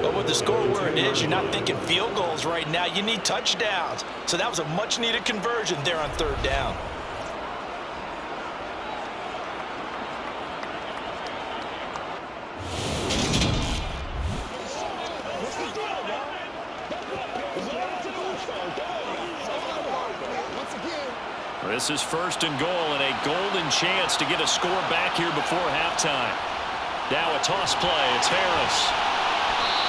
But with the score where it is, you're not thinking field goals right now. You need touchdowns. So that was a much-needed conversion there on 3rd down. This is 1st and goal and a golden chance to get a score back here before halftime. Now a toss play. It's Harris.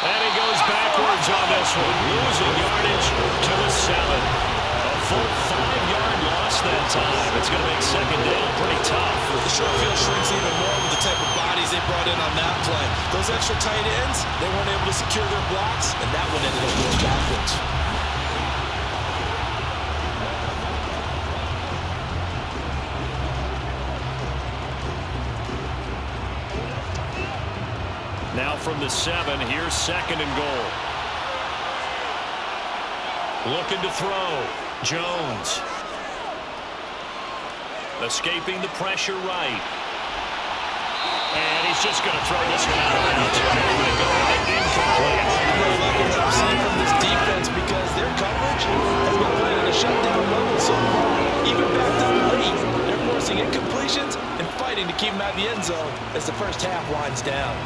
And he goes backwards on this one. Losing yardage to the 7. A full 5-yard loss that time. It's going to make 2nd down pretty tough. The short field shrinks even more with the type of bodies they brought in on that play. Those extra tight ends, they weren't able to secure their blocks, and that one ended up going backwards. Now from the 7, here's 2nd and goal. Looking to throw. Jones. Escaping the pressure right. And he's just going to throw this one out of bounds. Incomplete. I'm really liking what I'm seeing from this defense because their coverage has been playing at a shutdown level so far. Even back to inside the end zone as the first half winds down.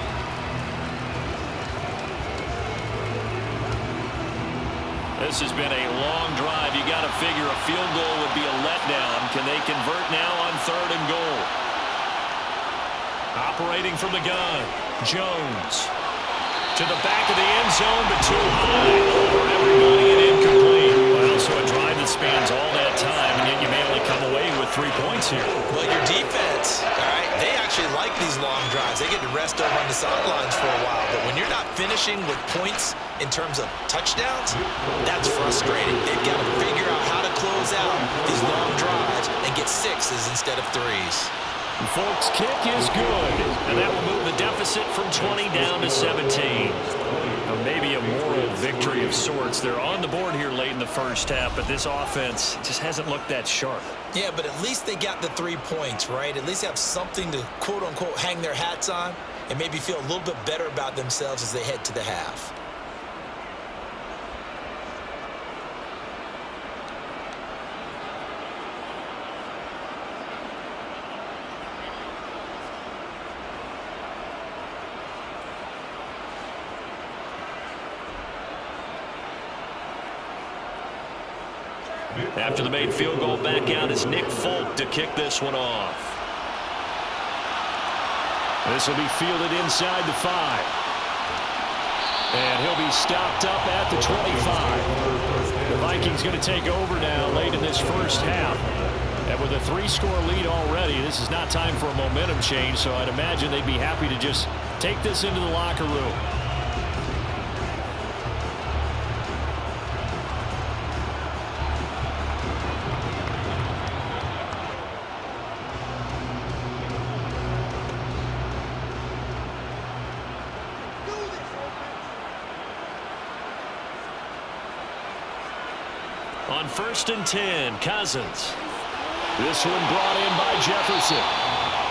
This has been a long drive. You got to figure a field goal would be a letdown. Can they convert now on 3rd and goal? Operating from the gun, Jones. To the back of the end zone, but too high. Over everybody and incomplete. Well, so a drive that spans all that time, and yet you may only come away with 3 points here. Well, your defense, all right, they actually like these long drives. They get to rest over on the sidelines for a while. But when you're not finishing with points in terms of touchdowns, that's frustrating. They've got to figure out how to close out these long drives and get 6s instead of 3s. Folks, kick is good, and that will move the deficit from 20 down to 17. Maybe a moral victory of sorts. They're on the board here late in the first half, but this offense just hasn't looked that sharp. Yeah, but at least they got the 3 points, right? At least they have something to, quote-unquote, hang their hats on and maybe feel a little bit better about themselves as they head to the half. After the made field goal, back out is Nick Folk to kick this one off. This will be fielded inside the 5. And he'll be stopped up at the 25. The Vikings going to take over now late in this first half. And with a 3-score lead already, this is not time for a momentum change, so I'd imagine they'd be happy to just take this into the locker room. On 1st and 10, Cousins. This one brought in by Jefferson.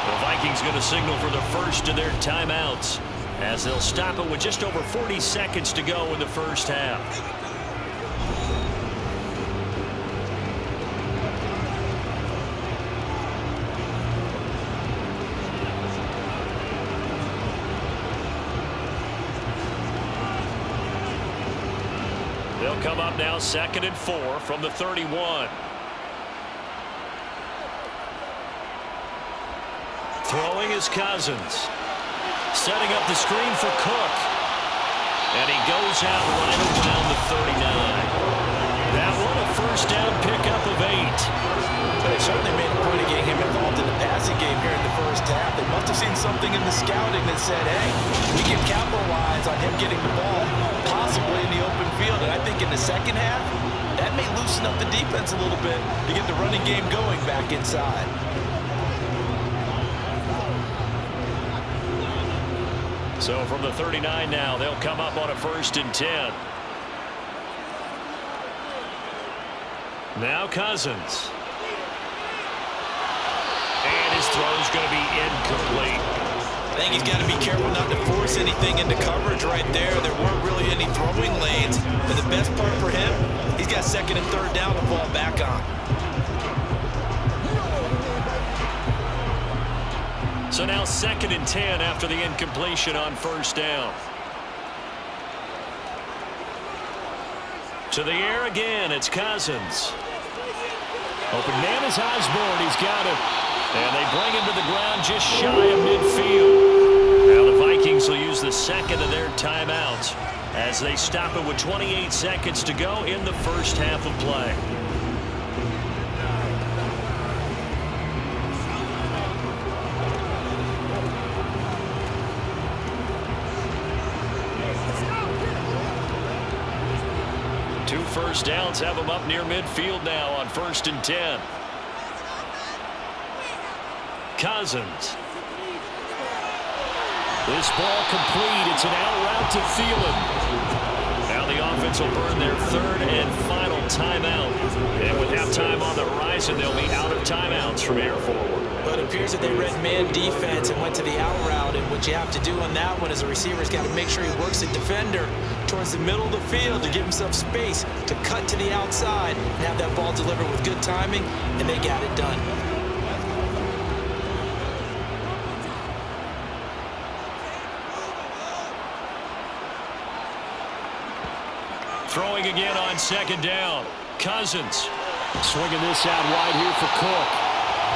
The Vikings going to signal for the first of their timeouts as they'll stop it with just over 40 seconds to go in the first half. They'll come up now 2nd and 4 from the 31. Throwing is Cousins. Setting up the screen for Cook. And he goes out right around the 39. That one a first down pickup of 8. They certainly made a point of getting him involved in the passing game here in the first half. They must have seen something in the scouting that said, hey, we can capitalize on him getting the ball, possibly in the open field. And I think in the second half, that may loosen up the defense a little bit to get the running game going back inside. So from the 39 now, they'll come up on a 1st and 10. Now Cousins. And his throw's going to be incomplete. I think he's got to be careful not to force anything into coverage right there. There weren't really any throwing lanes. But the best part for him, he's got 2nd and 3rd down to fall back on. So now 2nd and 10 after the incompletion on 1st down. To the air again, it's Cousins. Open man is Osborne, he's got it. And they bring him to the ground just shy of midfield. Now the Vikings will use the 2nd of their timeouts as they stop it with 28 seconds to go in the first half of play. Two first downs have them up near midfield now on 1st and 10. Cousins. This ball complete. It's an out route to Thielen. Now the offense will burn their 3rd and final timeout. And with halftime on the horizon, they'll be out of timeouts from here forward. But it appears that they read man defense and went to the out route. And what you have to do on that one is the receiver's got to make sure he works the defender towards the middle of the field to give himself space to cut to the outside and have that ball delivered with good timing, and they got it done. Throwing again on second down. Cousins. Swinging this out wide here for Cook.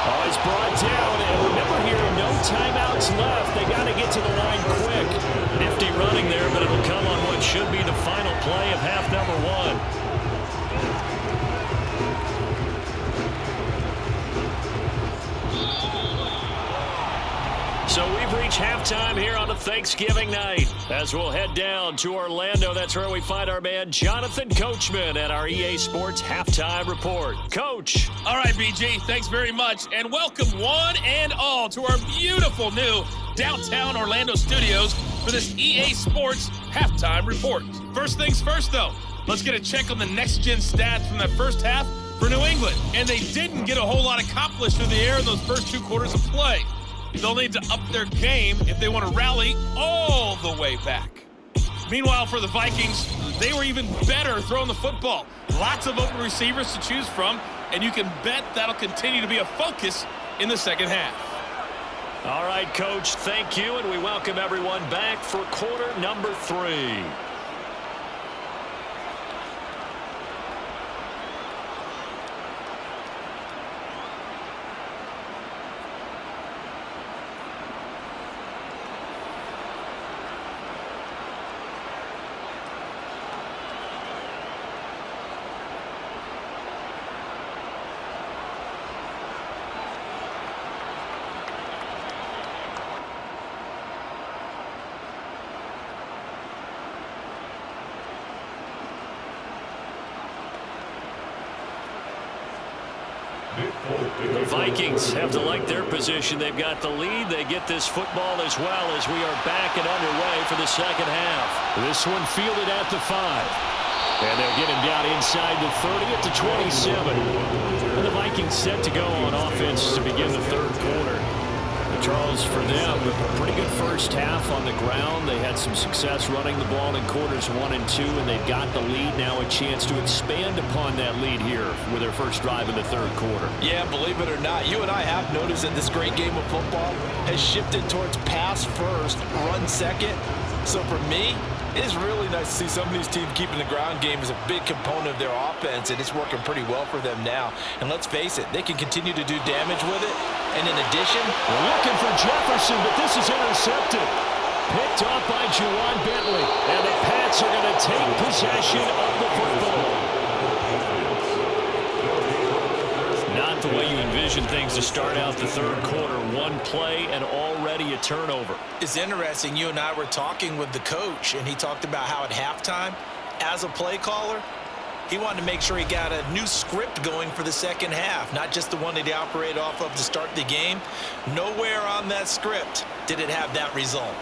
Oh, he's brought down. And remember here, no timeouts left. They got to get to the line quick. Nifty running there, but it'll come on what should be the final play of half number 1. So we've reached halftime here on a Thanksgiving night. As we'll head down to Orlando, that's where we find our man Jonathan Coachman at our EA Sports Halftime Report. Coach. All right, BG, thanks very much. And welcome one and all to our beautiful new downtown Orlando studios for this EA Sports Halftime Report. First things first, though, let's get a check on the next-gen stats from that first half for New England. And they didn't get a whole lot accomplished through the air in those first 2 quarters of play. They'll need to up their game if they want to rally all the way back. Meanwhile, for the Vikings, they were even better throwing the football. Lots of open receivers to choose from, and you can bet that'll continue to be a focus in the second half. All right, Coach, thank you, and we welcome everyone back for quarter number 3. The Vikings have to like their position. They've got the lead. They get this football as well as we are back and underway for the second half. This one fielded at the 5. And they'll get him down inside the 30 at the 27. And the Vikings set to go on offense to begin the third quarter. Charles, for them, a pretty good first half on the ground. They had some success running the ball in quarters 1 and 2, and they've got the lead now, a chance to expand upon that lead here with their first drive in the third quarter. Yeah, believe it or not, you and I have noticed that this great game of football has shifted towards pass first, run second. So for me, it is really nice to see some of these teams keeping the ground game as a big component of their offense, and it's working pretty well for them now. And let's face it, they can continue to do damage with it. And in addition, we're looking for Jefferson, but this is intercepted. Picked off by Juwan Bentley. And the Pats are going to take possession of the football. Not the way you envision things to start out the third quarter. One play and already a turnover. It's interesting. You and I were talking with the coach, and he talked about how at halftime, as a play caller, he wanted to make sure he got a new script going for the second half, not just the one that he operated off of to start the game. Nowhere on that script did it have that result.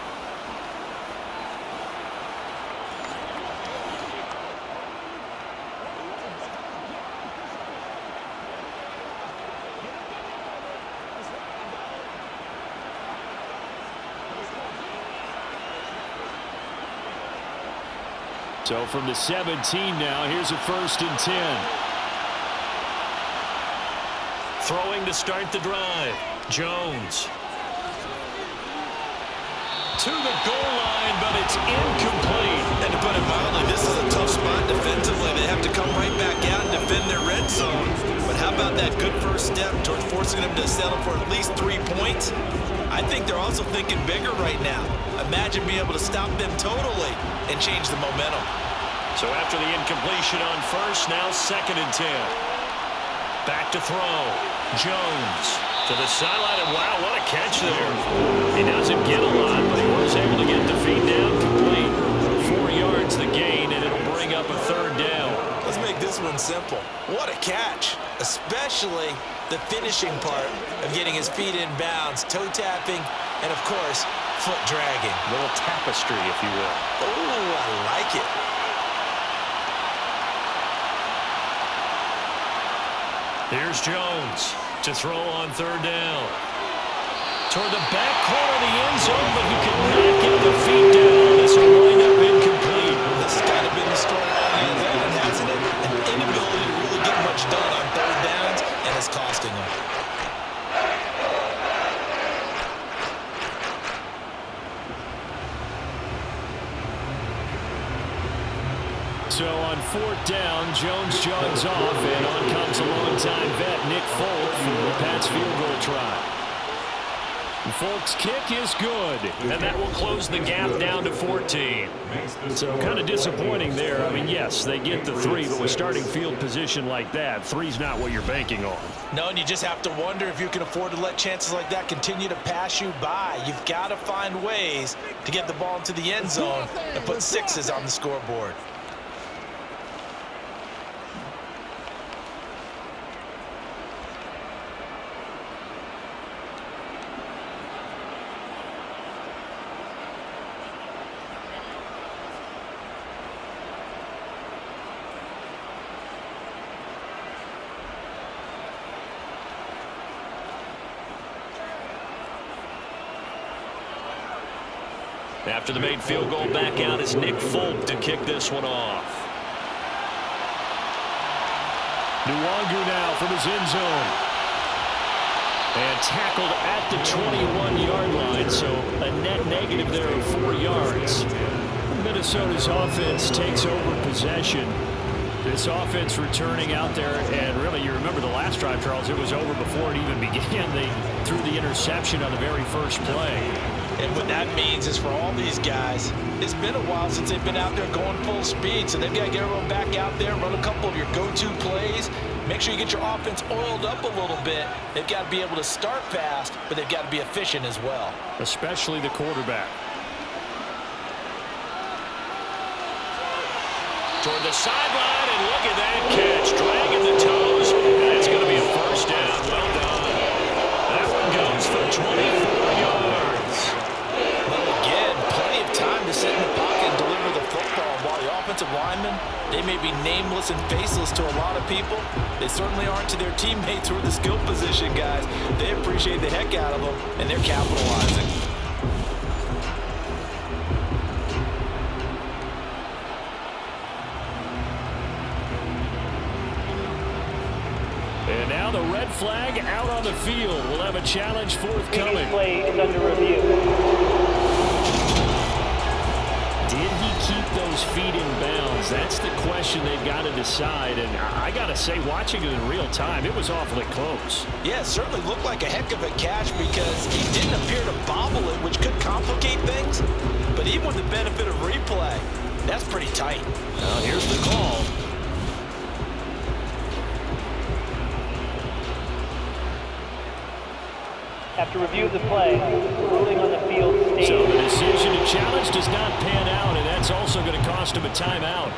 So from the 17 now, here's a 1st and 10. Throwing to start the drive. Jones. To the goal line, but it's incomplete. And to put it mildly, this is a tough spot defensively. They have to come right back out and defend their red zone. But how about that good first step towards forcing them to settle for at least 3 points? I think they're also thinking bigger right now. Imagine being able to stop them totally and change the momentum. So after the incompletion on first, now 2nd and 10. Back to throw. Jones to the sideline, and wow, what a catch there. He doesn't get a lot, but he was able to get the feet down complete. 4 yards the gain, and it'll bring up a 3rd down. Let's make this one simple. What a catch, especially the finishing part of getting his feet in bounds, toe tapping, and of course, foot dragging. A little tapestry, if you will. Oh, I like it. Here's Jones to throw on 3rd down. Toward the back corner of the end zone, but he could not get the feet down. This will wind up incomplete. This has kind of been the story all year long, hasn't it? An inability to really get much done on 3rd downs, and it's costing him. So on 4th down. Jones jogs off, and on comes a longtime vet, Nick Folk, for the Pats field goal try. Folk's kick is good, and that will close the gap down to 14. So kind of disappointing there. I mean, yes, they get the 3, but with starting field position like that, 3's not what you're banking on. No, and you just have to wonder if you can afford to let chances like that continue to pass you by. You've got to find ways to get the ball into the end zone and put 6s on the scoreboard. After the made field goal, back out is Nick Folk to kick this one off. Nwangu now from his end zone. And tackled at the 21-yard line, so a net negative there of 4 yards. Minnesota's offense takes over possession. This offense returning out there, and really, you remember the last drive, Charles, it was over before it even began. They threw the interception on the very first play. And what that means is for all these guys, it's been a while since they've been out there going full speed, so they've got to get everyone back out there, run a couple of your go-to plays, make sure you get your offense oiled up a little bit. They've got to be able to start fast, but they've got to be efficient as well. Especially the quarterback. Toward the sideline, and look at that catch, dragging the toes, and it's going to be a first down. Well done. That one goes for 24 yards. Well, again, plenty of time to sit in the pocket and deliver the football. While the offensive linemen, they may be nameless and faceless to a lot of people, they certainly aren't to their teammates who are the skill position guys. They appreciate the heck out of them, and they're capitalizing. And now the red flag out on the field. We'll have a challenge forthcoming. Play is under review. Did he keep those feet in bounds? That's the question they've got to decide. And I got to say, watching it in real time, it was awfully close. Yeah, it certainly looked like a heck of a catch because he didn't appear to bobble it, which could complicate things. But even with the benefit of replay, that's pretty tight. Now here's the call. After review of the play, ruling on the field stays. So the decision to challenge does not pan out, and that's also going to cost him a timeout.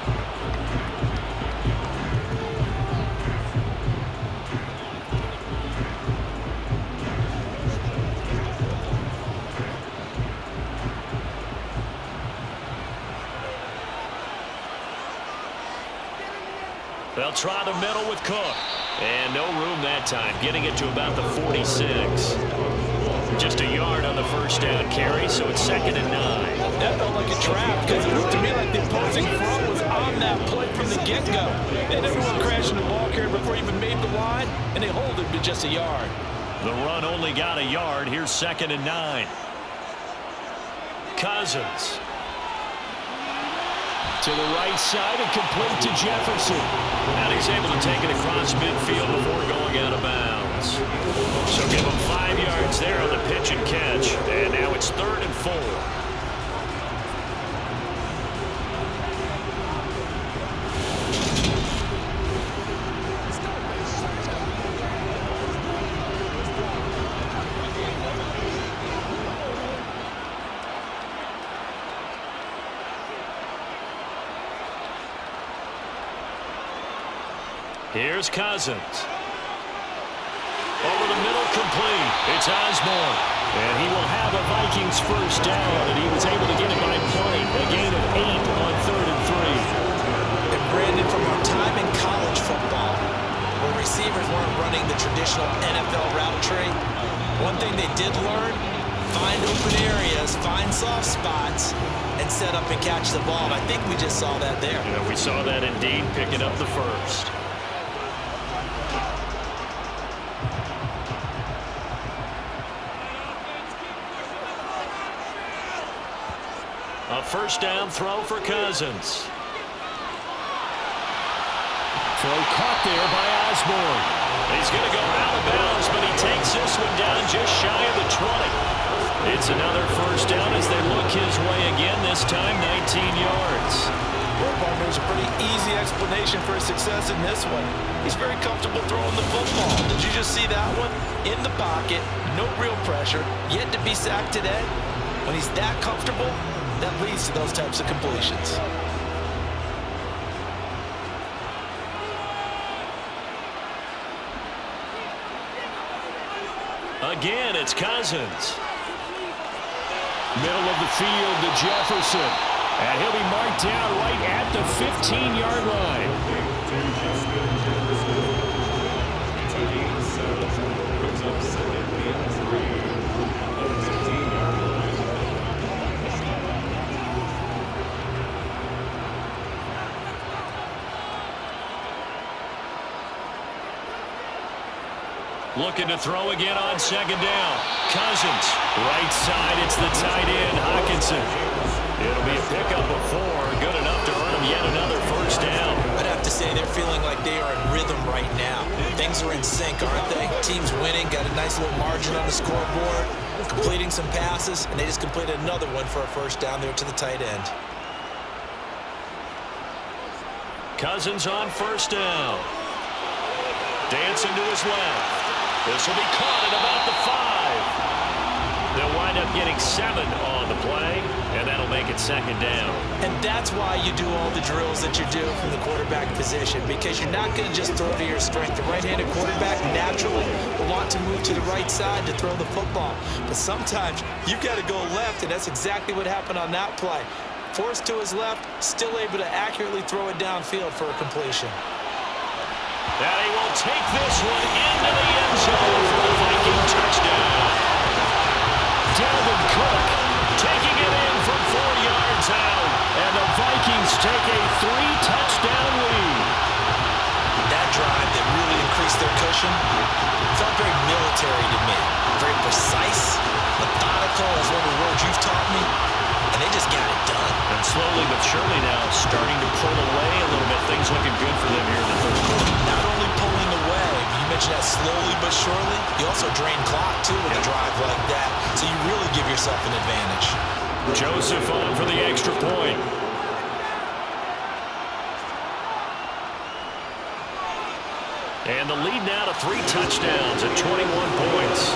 They'll try the middle with Cook. And no room that time, getting it to about the 46. Just a yard on the first down carry, so it's 2nd and 9. That felt like a trap because it looked to me like the opposing front was on that play from the get-go. They never went crashing the ball carrier before he even made the line, and they hold him to just a yard. The run only got a yard. Here's 2nd and 9. Cousins. To the right side and complete to Jefferson. And he's able to take it across midfield before going out of bounds. So give him 5 yards there on the pitch and catch. And now it's 3rd and 4. Here's Cousins. Over the middle, complete. It's Osborne. And he will have a Vikings first down, and he was able to get it by point. A gain of 8 on 3rd and 3. And Brandon, from our time in college football, where receivers weren't running the traditional NFL route tree, one thing they did learn, find open areas, find soft spots, and set up and catch the ball. And I think we just saw that there. Yeah, we saw that indeed, picking up the first. A first down throw for Cousins. Throw caught there by Osborne. He's going to go out of bounds, but he takes this one down just shy of the 20. It's another first down as they look his way again, this time 19 yards. Well, there's a pretty easy explanation for his success in this one. He's very comfortable throwing the football. Did you just see that one? In the pocket, no real pressure, yet to be sacked today. When he's that comfortable, that leads to those types of completions. Again, it's Cousins. Middle of the field to Jefferson. And he'll be marked down right at the 15-yard line. Looking to throw again on second down. Cousins. Right side, it's the tight end, Hockenson. It'll be a pickup of 4. Good enough to earn them yet another first down. I'd have to say they're feeling like they are in rhythm right now. Things are in sync, aren't they? Team's winning, got a nice little margin on the scoreboard, completing some passes, and they just completed another one for a first down there to the tight end. Cousins on first down. Dancing to his left. This will be caught at about the 5. They'll wind up getting 7 on the play, and that'll make it second down. And that's why you do all the drills that you do from the quarterback position, because you're not going to just throw to your strength. The right-handed quarterback naturally will want to move to the right side to throw the football. But sometimes you've got to go left, and that's exactly what happened on that play. Forced to his left, still able to accurately throw it downfield for a completion. And he will take this one into the end zone for the Viking touchdown. Dalvin Kirk taking it in from 4 yards out. And the Vikings take a 3-touchdown lead. That drive that really increased their cushion felt very military to me. Very precise, methodical is one of the words you've taught me. And they just got it done. And slowly but surely now starting to pull away a little bit. Things looking good for them here in the third quarter. Not only pulling away, but you mentioned that slowly but surely. You also drain clock, too, with a drive like that. So you really give yourself an advantage. Joseph on for the extra point. And the lead now to 3 touchdowns at 21 points.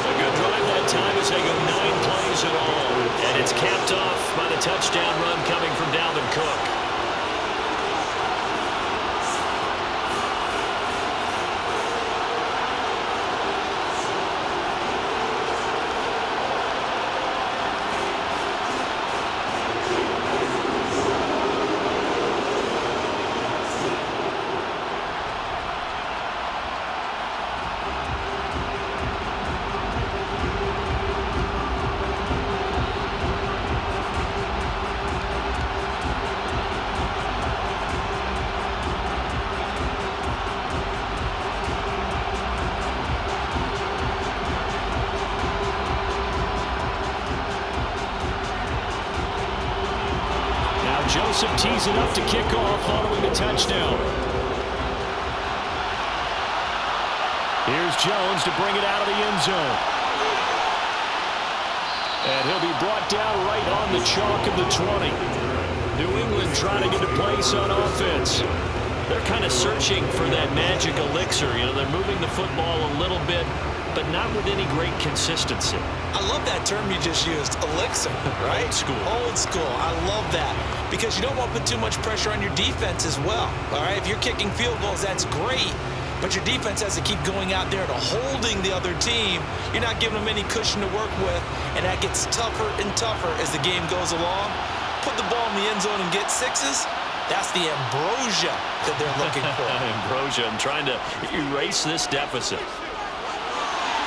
A good drive that time as they go 9 plays in all. And it's capped off by the touchdown run coming from Dalvin Cook. Joseph tees it up to kick off following the touchdown. Here's Jones to bring it out of the end zone. And he'll be brought down right on the chalk of the 20. New England trying to get a place on offense. They're kind of searching for that magic elixir. You know, they're moving the football a little bit, but not with any great consistency. I love that term you just used, elixir, right? Old school. Old school. I love that because you don't want to put too much pressure on your defense as well, all right? If you're kicking field goals, that's great, but your defense has to keep going out there to holding the other team. You're not giving them any cushion to work with, and that gets tougher and tougher as the game goes along. Put the ball in the end zone and get 6s. That's the ambrosia that they're looking for. Ambrosia and trying to erase this deficit.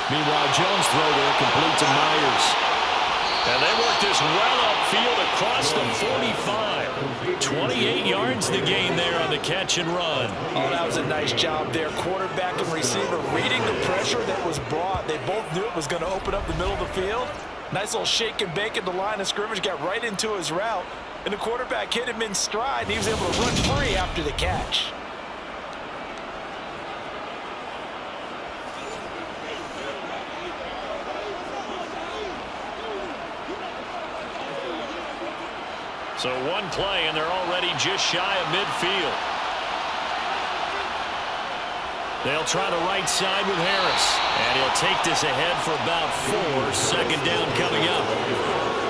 Meanwhile, Jones throw there complete to Myers. And they work this well upfield across the 45. 28 yards the gain there on the catch and run. Oh, that was a nice job there. Quarterback and receiver reading the pressure that was brought. They both knew it was going to open up the middle of the field. Nice little shake and bake at the line of scrimmage. Got right into his route. and the quarterback hit him in stride, and he was able to run free after the catch. So one play, and they're already just shy of midfield. They'll try the right side with Harris. And he'll take this ahead for about 4. Second down coming up.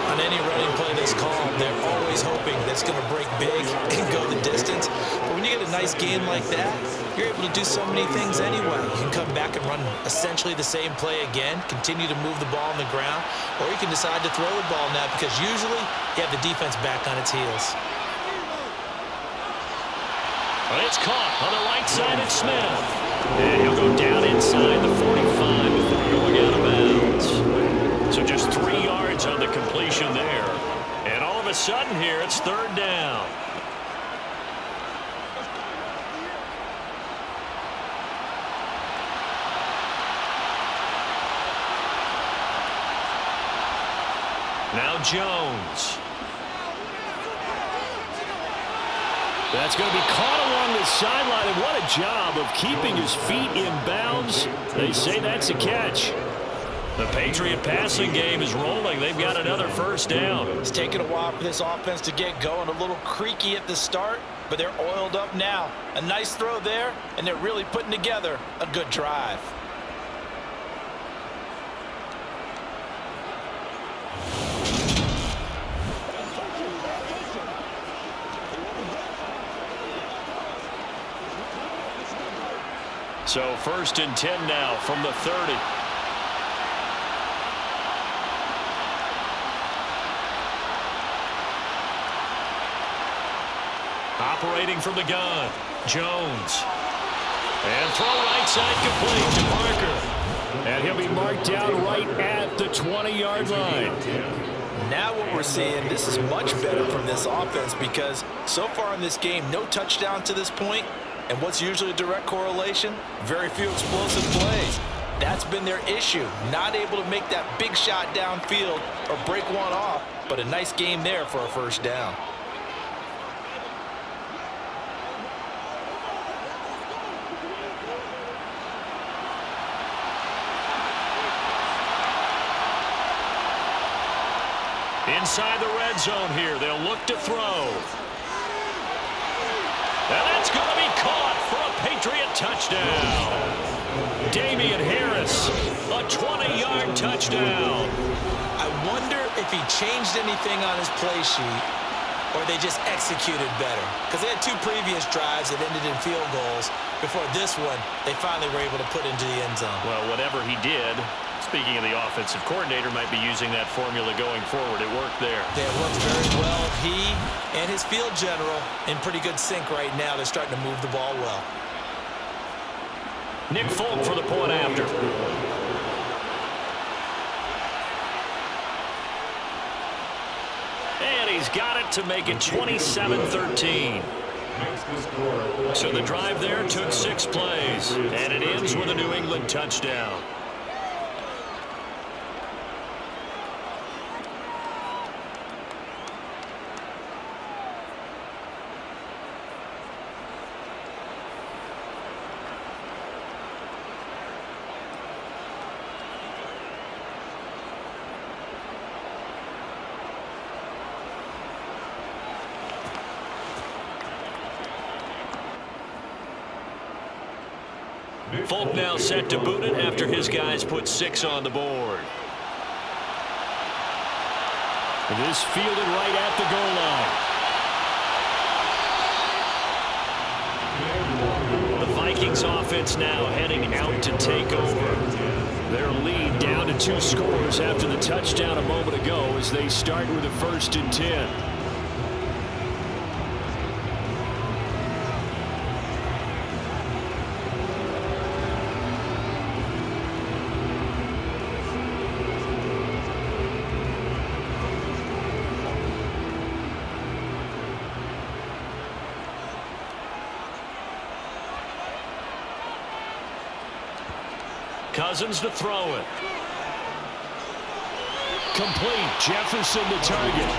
On any running play that's called, they're always hoping that's going to break big and go the distance. But when you get a nice game like that, you're able to do so many things anyway. You can come back and run essentially the same play again, continue to move the ball on the ground, or you can decide to throw the ball now because usually you have the defense back on its heels. Well, it's caught on the right side of Smith. And he'll go down inside the 45 before going out of bounds. So just 3 yards on the completion there. And all of a sudden here, it's third down. Now Jones. That's going to be caught along the sideline, and what a job of keeping his feet in bounds. They say that's a catch. The Patriot passing game is rolling. They've got another first down. It's taken a while for this offense to get going. A little creaky at the start, but they're oiled up now. A nice throw there, and they're really putting together a good drive. So first and 10 now from the 30. Operating from the gun, Jones. And throw right side complete to Parker. And he'll be marked down right at the 20-yard line. Now what we're seeing, this is much better from this offense because so far in this game, no touchdown to this point. And what's usually a direct correlation? Very few explosive plays. That's been their issue. Not able to make that big shot downfield or break one off, but a nice game there for a first down. Inside the red zone here, they'll look to throw. And that's going to be caught for a Patriot touchdown. Damian Harris, a 20-yard touchdown. I wonder if he changed anything on his play sheet or they just executed better. Because they had 2 previous drives that ended in field goals. Before this one, they finally were able to put into the end zone. Well, whatever he did, speaking of the offensive coordinator, might be using that formula going forward. It worked there. It works very well. He and his field general in pretty good sync right now. They're starting to move the ball well. Nick Folk for the point after. And he's got it to make it 27-13. So the drive there took 6 plays, and it ends with a New England touchdown. Folk now set to boot it after his guys put 6 on the board. It is fielded right at the goal line. The Vikings offense now heading out to take over. Their lead down to 2 scores after the touchdown a moment ago as they start with a 1st and 10. Cousins to throw it. Complete. Jefferson to target.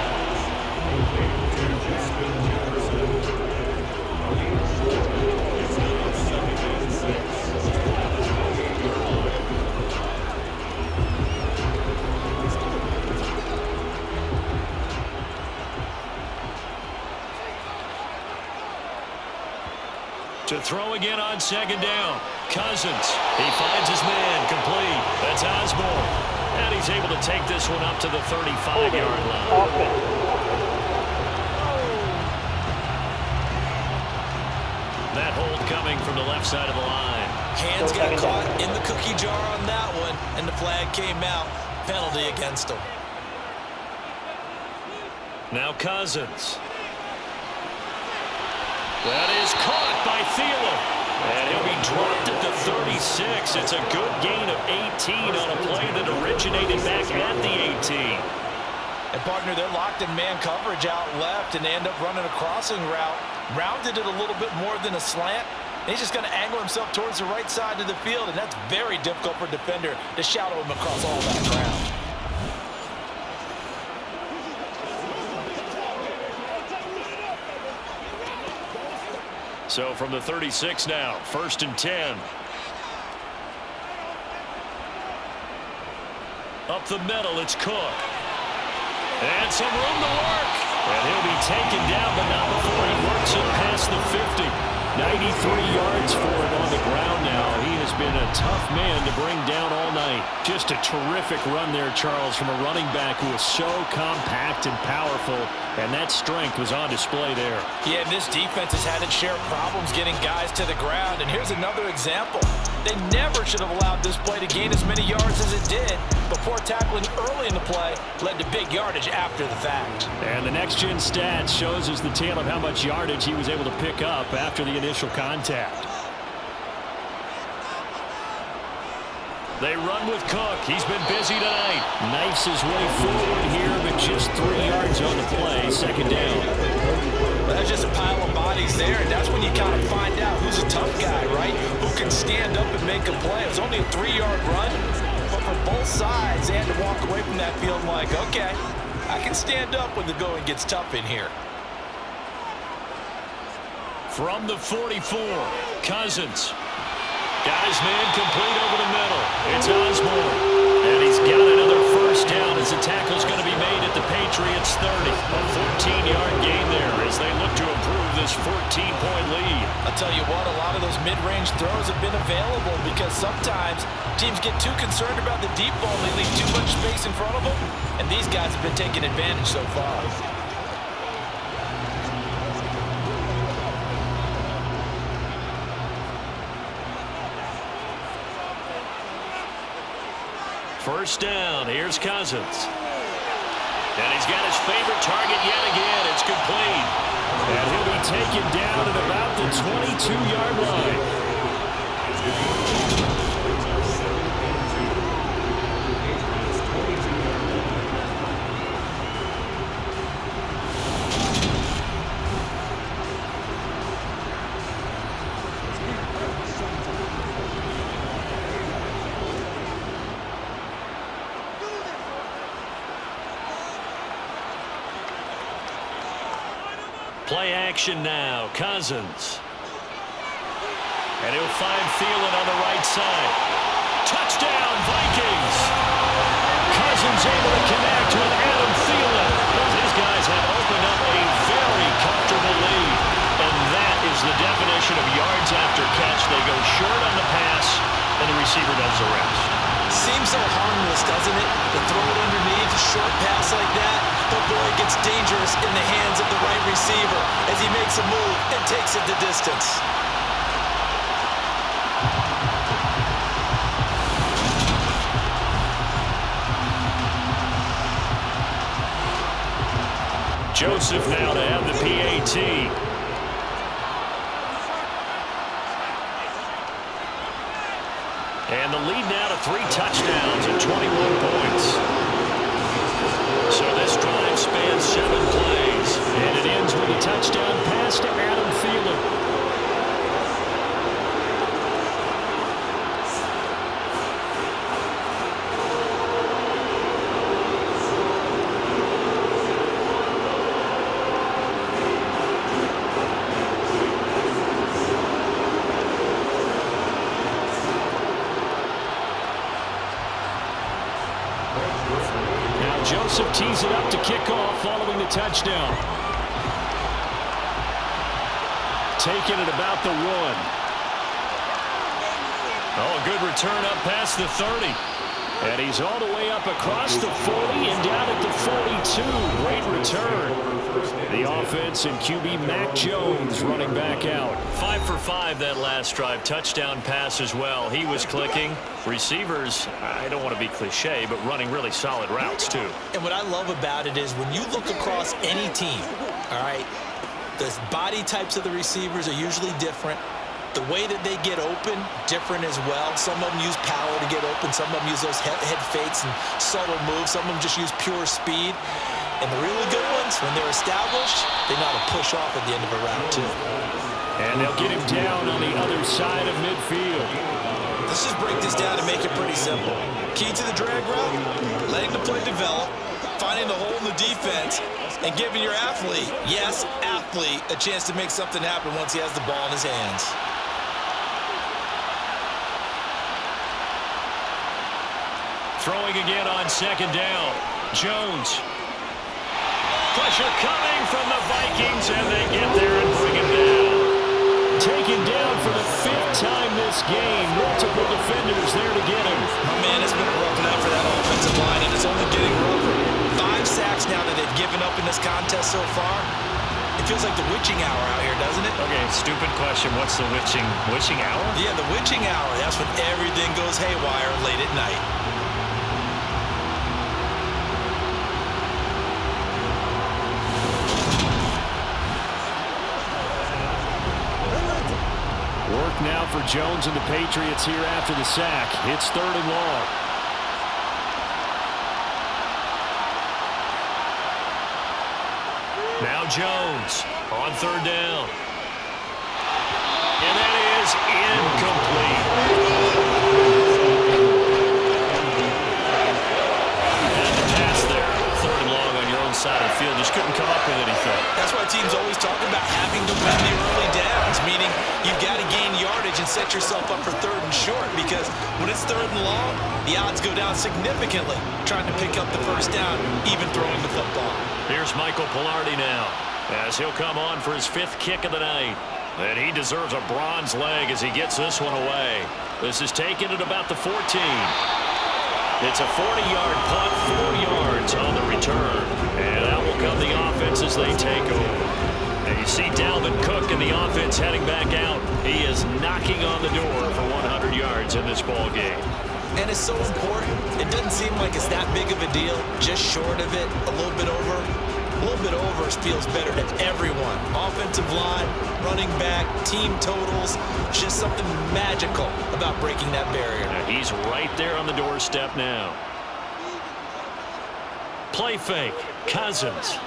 To throw again on second down. Cousins. He finds his man. Complete. That's Osborne. And he's able to take this one up to the 35-yard line. That hold coming from the left side of the line. Hands got caught in the cookie jar on that one, and the flag came out. Penalty against him. Now Cousins. That is caught by Thielen. And he'll be dropped at the 36. It's a good gain of 18 on a play that originated back at the 18. And partner, they're locked in man coverage out left, and they end up running a crossing route. Rounded it a little bit more than a slant. And he's just going to angle himself towards the right side of the field, and that's very difficult for a defender to shadow him across all that ground. So from the 36 now, 1st and 10. Up the middle, it's Cook. And some room to work. And he'll be taken down, but not before he works it past the 50. 93 yards for him on the ground now. He has been a tough man to bring down all night. Just a terrific run there, Charles, from a running back who is so compact and powerful, and that strength was on display there. Yeah, this defense has had its share of problems getting guys to the ground, and here's another example. They never should have allowed this play to gain as many yards as it did. But poor tackling early in the play led to big yardage after the fact. And the next-gen stats shows us the tale of how much yardage he was able to pick up after the initial contact. They run with Cook. He's been busy tonight. Knifes his way forward here, but just 3 yards on the play. Second down. Well, that's just a pile of bodies there, and that's when you kind of find out who's a tough guy, right? Who can stand up and make a play. It was only a 3-yard run, but for both sides, they had to walk away from that field like, okay, I can stand up when the going gets tough in here. From the 44, Cousins. Got his man complete over the middle. It's Osborne. And he's got another first down as the tackle's going to be made at the Patriots 30. A 14-yard gain there as they look to improve this 14-point lead. I'll tell you what, a lot of those mid-range throws have been available because sometimes teams get too concerned about the deep ball. They leave too much space in front of them, and these guys have been taking advantage so far. First down, here's Cousins. And he's got his favorite target yet again. It's complete. And he'll be taken down at about the 22-yard line. Play action now, Cousins. And he'll find Thielen on the right side. Touchdown, Vikings! Cousins able to connect with Adam Thielen. These guys have opened up a very comfortable lead. And that is the definition of yards after catch. They go short on the pass, and the receiver does the rest. Seems so harmless, doesn't it? To throw it underneath, a short pass like that. But boy, it gets dangerous in the hands of the right receiver as he makes a move and takes it the distance. Joseph now to have the PAT. And the lead now to 3 touchdowns and 21 points. So this drive spans 7 plays, and it ends with a touchdown pass to Adam Thielen. Joseph tees it up to kick off following the touchdown. taking it about the 1. Oh, a good return up past the 30. And he's all the way up across the 40 and down at the 42. Great return. The offense and QB Mac Jones running back out. 5 for 5 that last drive. Touchdown pass as well. He was clicking. Receivers, I don't want to be cliche, but running really solid routes too. And what I love about it is when you look across any team, all right, the body types of the receivers are usually different. The way that they get open, different as well. Some of them use power to get open. Some of them use those head fakes and subtle moves. Some of them just use pure speed. And the really good ones, when they're established, they know how to push off at the end of a route too. And they'll get him down on the other side of midfield. Let's just break this down and make it pretty simple. Key to the drag route, letting the play develop, finding the hole in the defense, and giving your athlete, yes, athlete, a chance to make something happen once he has the ball in his hands. Throwing again on second down. Jones. Pressure coming from the Vikings, and they get there and bring him down. Taken down for the 5th time this game. Multiple defenders there to get him. Oh, man, it's been a rough night for that offensive line, and it's only getting rougher. 5 sacks now that they've given up in this contest so far. It feels like the witching hour out here, doesn't it? Okay, stupid question. What's the witching hour? Yeah, the witching hour. That's when everything goes haywire late at night. Work now for Jones and the Patriots here after the sack. It's 3rd and long. Now Jones on 3rd down. And that is incomplete. And the pass there. 3rd and long on your own side of the field. Just couldn't come up with anything. That's why teams always talk about having to win the early downs, meaning you've got to gain yardage and set yourself up for 3rd and short, because when it's 3rd and long, the odds go down significantly trying to pick up the 1st down, even throwing the football. Here's Michael Pilardi now, as he'll come on for his 5th kick of the night. And he deserves a bronze leg as he gets this one away. This is taken at about the 14. It's a 40-yard punt, 4 yards on the return. And out will come the offense as they take over. And you see Dalvin Cook in the offense heading back out. He is knocking on the door for 100 yards in this ball game. And it's so important. It doesn't seem like it's that big of a deal. Just short of it, a little bit over. A little bit over feels better to everyone. Offensive line, running back, team totals. Just something magical about breaking that barrier. Now he's right there on the doorstep now. Play fake. Cousins.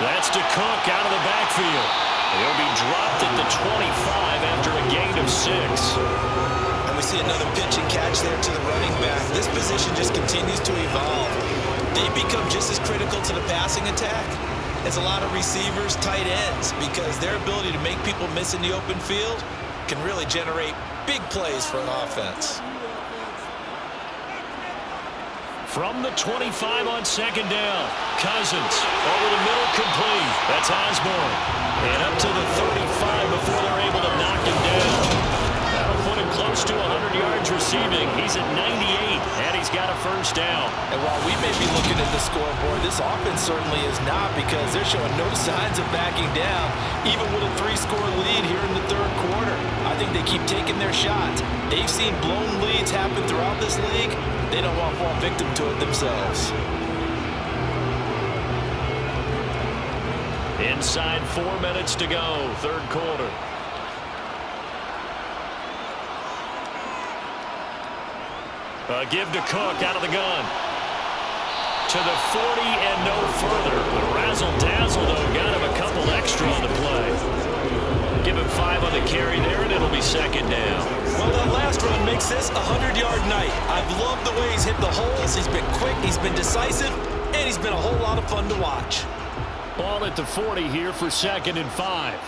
That's to Cook out of the backfield. He'll be dropped at the 25 after a gain of 6. And we see another pitch and catch there to the running back. This position just continues to evolve. They become just as critical to the passing attack as a lot of receivers, tight ends, because their ability to make people miss in the open field can really generate big plays for an offense. From the 25 on 2nd down, Cousins over the middle, complete. That's Osborne. And up to the 35 before they're able to knock him down. That'll put him close to 100 yards receiving. He's at 98, and he's got a 1st down. And while we may be looking at the scoreboard, this offense certainly is not, because they're showing no signs of backing down, even with a 3-score lead here in the 3rd quarter. I think they keep taking their shots. They've seen blown leads happen throughout this league. They don't want to fall victim to it themselves. Inside 4 minutes to go, 3rd quarter. A give to Cook out of the gun. To the 40 and no further. The razzle-dazzle, though, got him a couple extra on the play. Give him 5 on the carry there, and it'll be 2nd down. Well, that last run makes this a 100-yard night. I've loved the way he's hit the holes. He's been quick, he's been decisive, and he's been a whole lot of fun to watch. Ball at the 40 here for 2nd and 5.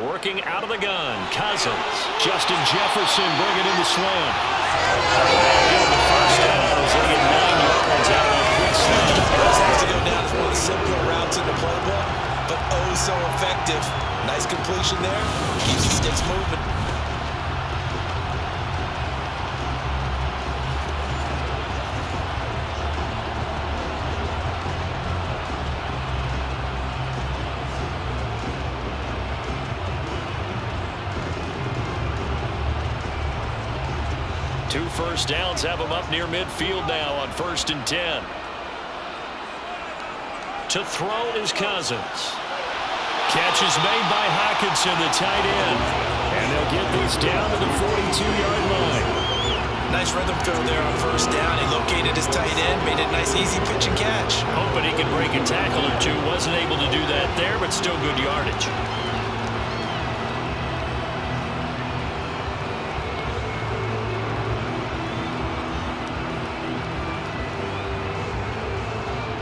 Working out of the gun, Cousins. Justin Jefferson bringing in the slam. Give him the 1st down as they get 9 yards out of a quick slam. This has to go down as one of the simpler routes in the playbook, but oh was so effective. Nice completion there. Keeps the sticks moving. Two first downs have him up near midfield now on 1st and 10. To throw is Cousins. Catch is made by Hockenson, the tight end. And they'll get these down to the 42-yard line. Nice rhythm throw there on 1st down. He located his tight end, made it a nice easy pitch and catch. Hoping he could break a tackle or two. Wasn't able to do that there, but still good yardage.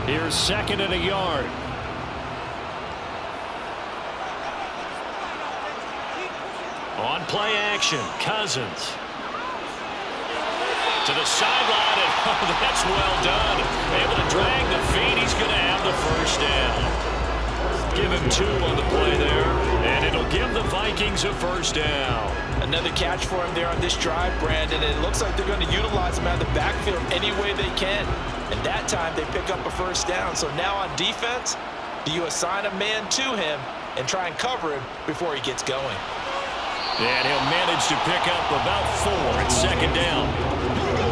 Here's 2nd and a yard. On play action, Cousins. To the sideline, and oh, that's well done. Able to drag the feet. He's going to have the 1st down. Give him 2 on the play there, and it'll give the Vikings a 1st down. Another catch for him there on this drive, Brandon, and it looks like they're going to utilize him out of the backfield any way they can. And that time, they pick up a 1st down. So now on defense, do you assign a man to him and try and cover him before he gets going? And he'll manage to pick up about 4 at 2nd down.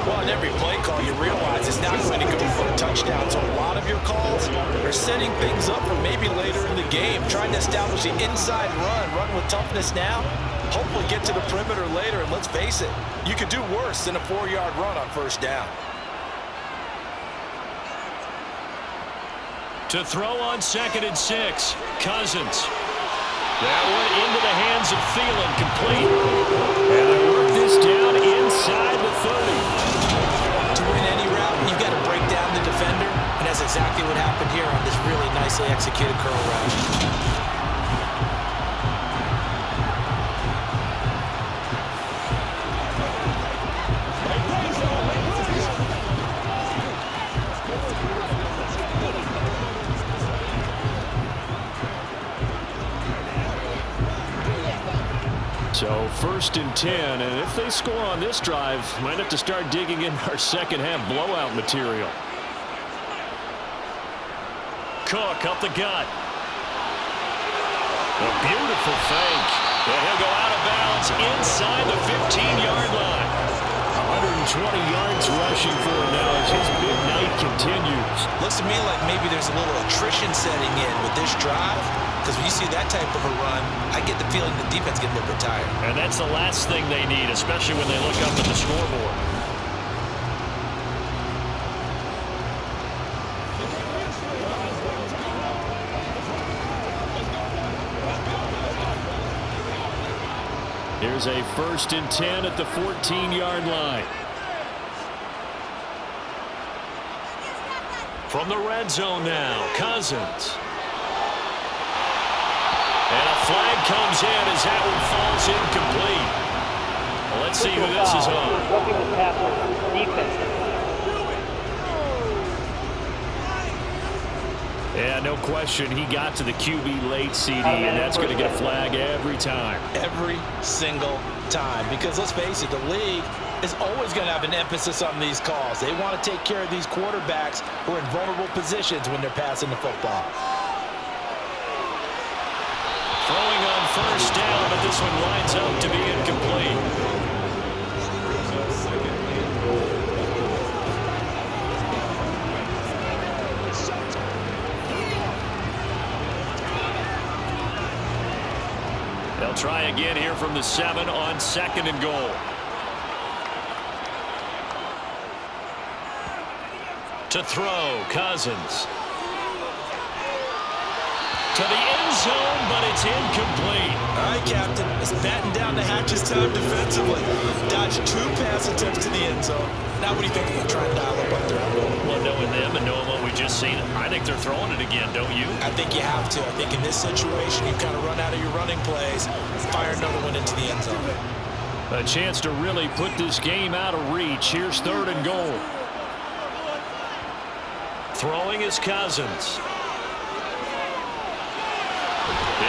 Well, in every play call, you realize it's not going to go for a touchdown. So a lot of your calls are setting things up for maybe later in the game, trying to establish the inside run with toughness now, hopefully get to the perimeter later. And let's face it, you could do worse than a 4-yard run on 1st down. To throw on 2nd and 6, Cousins. That one into the hands of Thielen, complete. And they work this down inside the 30. To win any route, you've got to break down the defender, and that's exactly what happened here on this really nicely executed curl route. So 1st and 10, and if they score on this drive, might have to start digging in our 2nd half blowout material. Cook up the gut. A beautiful fake. And he'll go out of bounds inside the 15-yard line. 120 yards rushing for him now as his big night continues. Looks to me like maybe there's a little attrition setting in with this drive, because when you see that type of a run, I get the feeling the defense gets a little bit tired. And that's the last thing they need, especially when they look up at the scoreboard. Here's a 1st and 10 at the 14-yard line. From the red zone now, Cousins. And a flag comes in as that one falls incomplete. Well, let's see who this is on. Working with passer, defense. Yeah, no question. He got to the QB late, CD, and that's going to get a flag every time. Every single time. Because let's face it, the league is always going to have an emphasis on these calls. They want to take care of these quarterbacks who are in vulnerable positions when they're passing the football. Throwing on 1st down, but this one lines up to be incomplete. They'll try again here from the 7 on 2nd and goal. To throw, Cousins. To the end zone, but it's incomplete. All right, Captain. It's batting down the hatches time defensively. Dodged 2 pass attempts to the end zone. Now what do you think they're going to try and dial up there? Well, knowing them and knowing what we just seen, I think they're throwing it again, don't you? I think you have to. I think in this situation, you kind of run out of your running plays, fire another one into the end zone. A chance to really put this game out of reach. Here's 3rd and goal. Throwing is Cousins.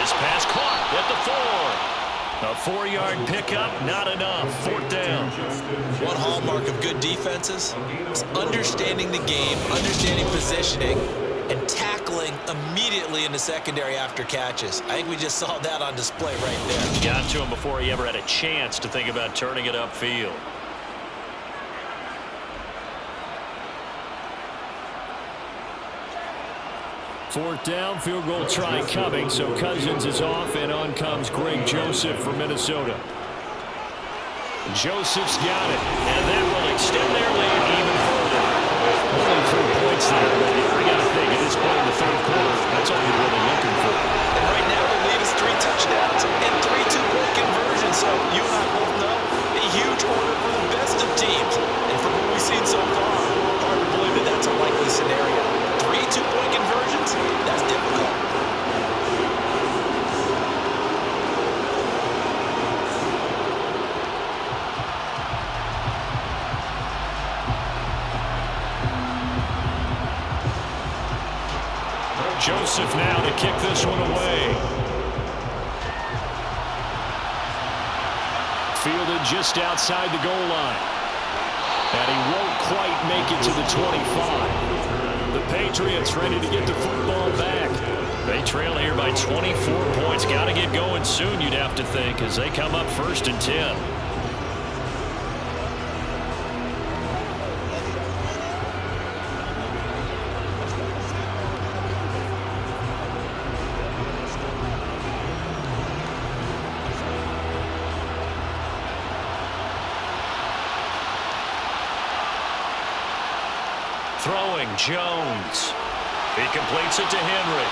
This pass caught at the 4. A 4-yard pickup, not enough. 4th down. One hallmark of good defenses is understanding the game, understanding positioning, and tackling immediately in the secondary after catches. I think we just saw that on display right there. Got to him before he ever had a chance to think about turning it upfield. Fourth down, field goal try coming, so Cousins is off, and on comes Greg Joseph for Minnesota. Joseph's got it, and that will extend their lead even further. Only 3 points there, but I got to think at this point in the third quarter, that's all you're really looking for. And right now the lead is 3 touchdowns and 3 two-point conversions, so you and I both know a huge order for the best of teams. And from what we've seen so far, hard to believe that that's a likely scenario. 3 two-point conversions, that's difficult. Joseph now to kick this one away. Fielded just outside the goal line. And he won't quite make it to the 25. The Patriots ready to get the football back. They trail here by 24 points. Got to get going soon, you'd have to think, as they come up 1st and 10. Throwing, Jones. He completes it to Henry.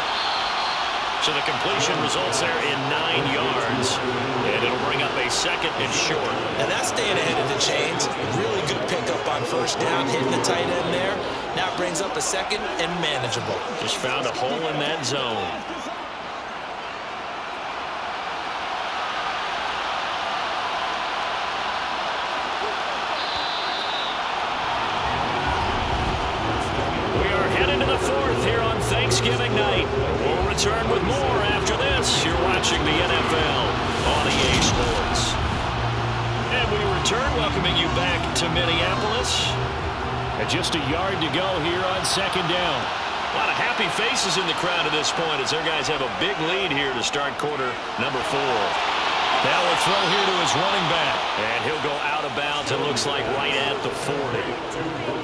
So the completion results there in 9 yards. And it'll bring up a 2nd and short. And that's staying ahead of the chains. Really good pickup on 1st down, hitting the tight end there. Now brings up a 2nd and manageable. Just found a hole in that zone. Thanksgiving night. We'll return with more after this. You're watching the NFL on EA Sports. And we return, welcoming you back to Minneapolis. And just a yard to go here on 2nd down. A lot of happy faces in the crowd at this point as their guys have a big lead here to start quarter number 4. Now a throw here to his running back. And he'll go out of bounds, it looks like, right at the 40.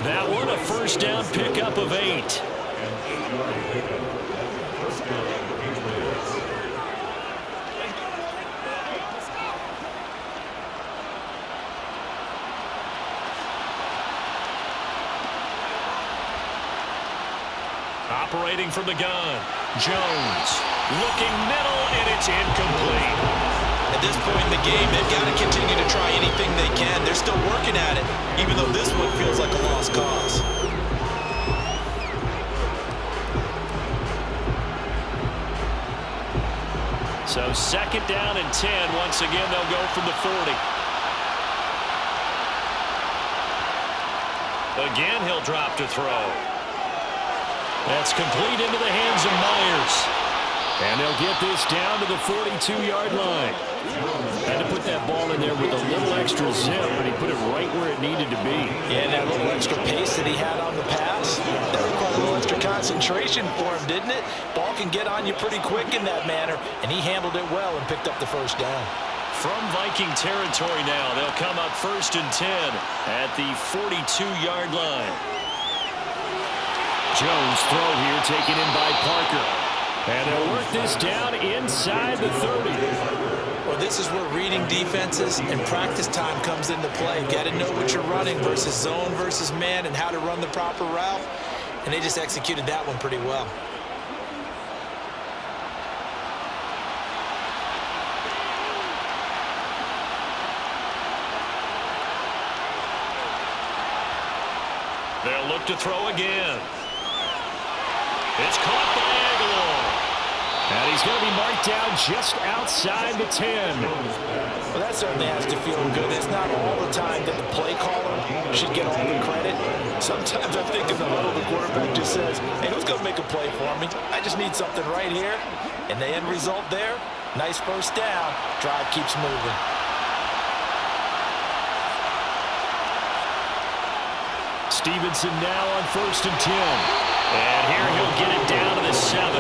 That one a 1st down pickup of 8. Operating from the gun, Jones looking middle, and it's incomplete. At this point in the game, they've got to continue to try anything they can. They're still working at it, even though this one feels like a lost cause. So 2nd down and 10. Once again, they'll go from the 40. Again, he'll drop to throw. That's complete into the hands of Myers. And they'll get this down to the 42-yard line. Had to put that ball in there with a little extra zip, but he put it right where it needed to be. Yeah, and that little extra pace that he had on the pass, that required a little extra concentration for him, didn't it? Ball can get on you pretty quick in that manner, and he handled it well and picked up the 1st down. From Viking territory now, they'll come up 1st and 10 at the 42-yard line. Jones throw here taken in by Parker. And they'll work this down inside the 30. Well, this is where reading defenses and practice time comes into play. You got to know what you're running versus zone versus man and how to run the proper route. And they just executed that one pretty well. They'll look to throw again. It's caught by Aguilar. And he's going to be marked down just outside the 10. Well, that certainly has to feel good. It's not all the time that the play caller should get all the credit. Sometimes I think in the huddle, the quarterback just says, hey, who's going to make a play for me? I just need something right here. And the end result there, nice first down. Drive keeps moving. Stevenson now on 1st and 10. And here he'll get it down to the 7.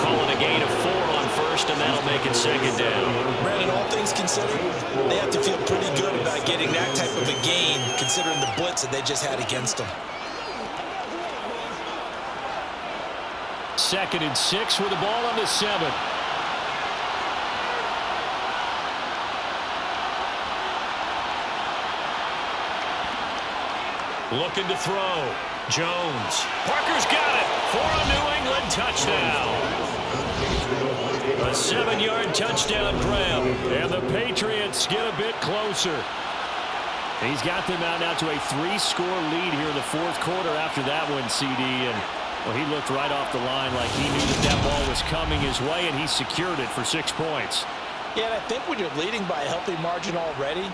Calling a gain of 4 on 1st, and that'll make it 2nd down. Brandon, all things considered, they have to feel pretty good about getting that type of a gain, considering the blitz that they just had against them. 2nd and 6 with the ball on the 7. Looking to throw. Jones. Parker's got it for a New England touchdown. A 7-yard touchdown grab. And the Patriots get a bit closer. He's got them out now to a 3-score lead here in the 4th quarter after that one, CD. And, well, he looked right off the line like he knew that ball was coming his way, and he secured it for 6 points. Yeah, and I think when you're leading by a healthy margin already,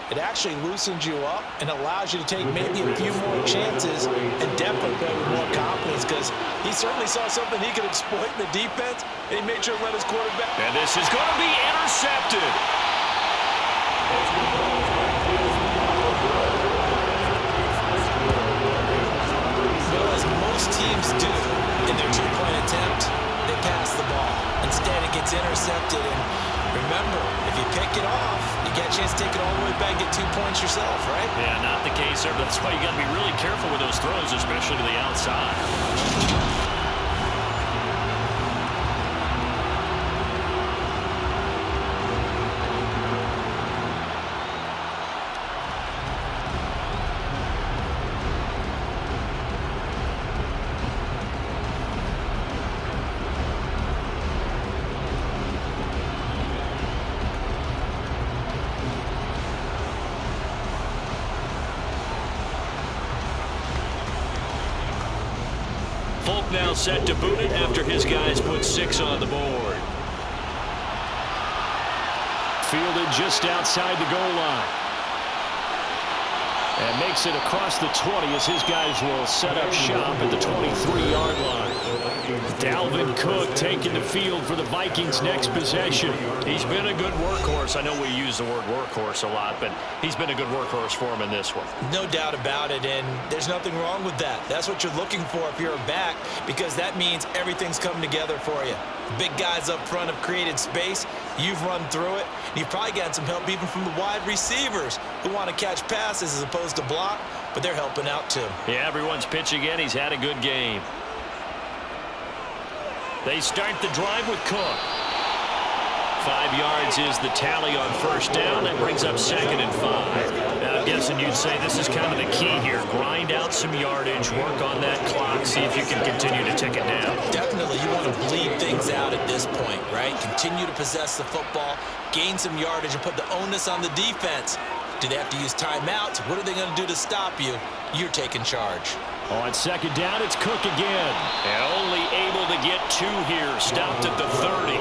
it actually loosens you up and allows you to take maybe a few more chances and definitely play with more confidence, because he certainly saw something he could exploit in the defense, and he made sure to let his quarterback. And this is going to be intercepted. Well, as most teams do in their 2-point attempt, they pass the ball. Instead, it gets intercepted, and remember, if you pick it off, you get a chance to take it all the way back and get 2 points yourself, right? Yeah, not the case there, but that's why you got to be really careful with those throws, especially to the outside. Folk now set to boot it after his guys put 6 on the board. Fielded just outside the goal line. And makes it across the 20 as his guys will set up shop at the 23-yard line. Dalvin Cook taking the field for the Vikings' next possession. He's been a good workhorse. I know we use the word workhorse a lot, but he's been a good workhorse for him in this one. No doubt about it, and there's nothing wrong with that. That's what you're looking for if you're a back, because that means everything's coming together for you. Big guys up front have created space. You've run through it. You've probably gotten some help even from the wide receivers who want to catch passes as opposed to block, but they're helping out too. Yeah, everyone's pitching in. He's had a good game. They start the drive with Cook. 5 yards is the tally on 1st down. That brings up 2nd and 5. Now, I'm guessing you'd say this is kind of the key here. Grind out some yardage, work on that clock, see if you can continue to tick it down. Definitely, you want to bleed things out at this point, right? Continue to possess the football, gain some yardage, and put the onus on the defense. Do they have to use timeouts? What are they going to do to stop you? You're taking charge. On 2nd down, it's Cook again. And only able to get 2 here. Stopped at the 30.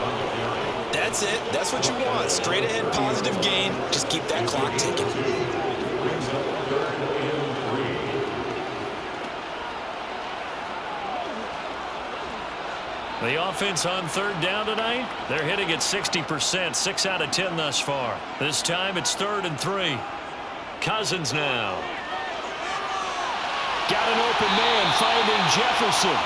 That's it. That's what you want. Straight ahead, positive gain. Just keep that clock ticking. The offense on 3rd down tonight, they're hitting at 60%, 6 out of 10 thus far. This time it's 3rd and 3. Cousins now. Got an open man finding Jefferson.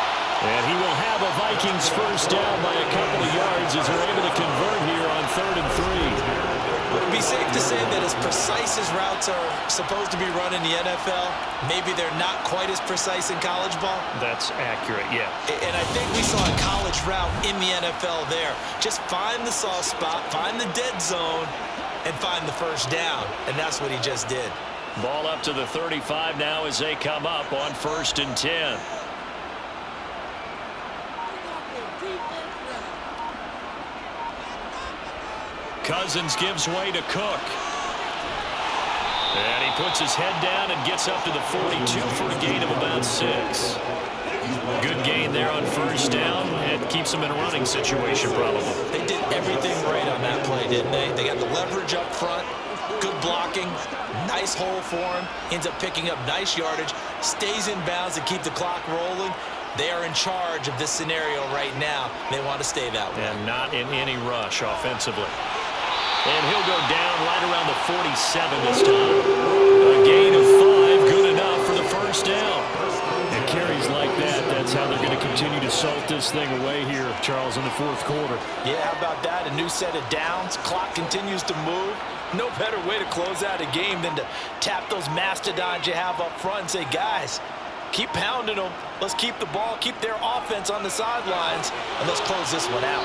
And he will have a Vikings 1st down by a couple of yards as they're able to convert here on 3rd and 3. Would it be safe to say that as precise as routes are supposed to be run in the NFL, maybe they're not quite as precise in college ball? That's accurate, yeah. And I think we saw a college route in the NFL there. Just find the soft spot, find the dead zone, and find the 1st down. And that's what he just did. Ball up to the 35 now as they come up on 1st and 10. Cousins gives way to Cook. And he puts his head down and gets up to the 42 for a gain of about 6. Good gain there on 1st down, and keeps him in a running situation probably. They did everything right on that play, didn't they? They got the leverage up front, good blocking, nice hole for him, ends up picking up nice yardage, stays in bounds to keep the clock rolling. They are in charge of this scenario right now. They want to stay that way. And not in any rush offensively. And he'll go down right around the 47 this time. A gain of 5, good enough for the first down. And carries like that, that's how they're going to continue to salt this thing away here, Charles, in the fourth quarter. Yeah, how about that? A new set of downs. Clock continues to move. No better way to close out a game than to tap those mastodons you have up front and say, guys, keep pounding them. Let's keep the ball, keep their offense on the sidelines, and let's close this one out.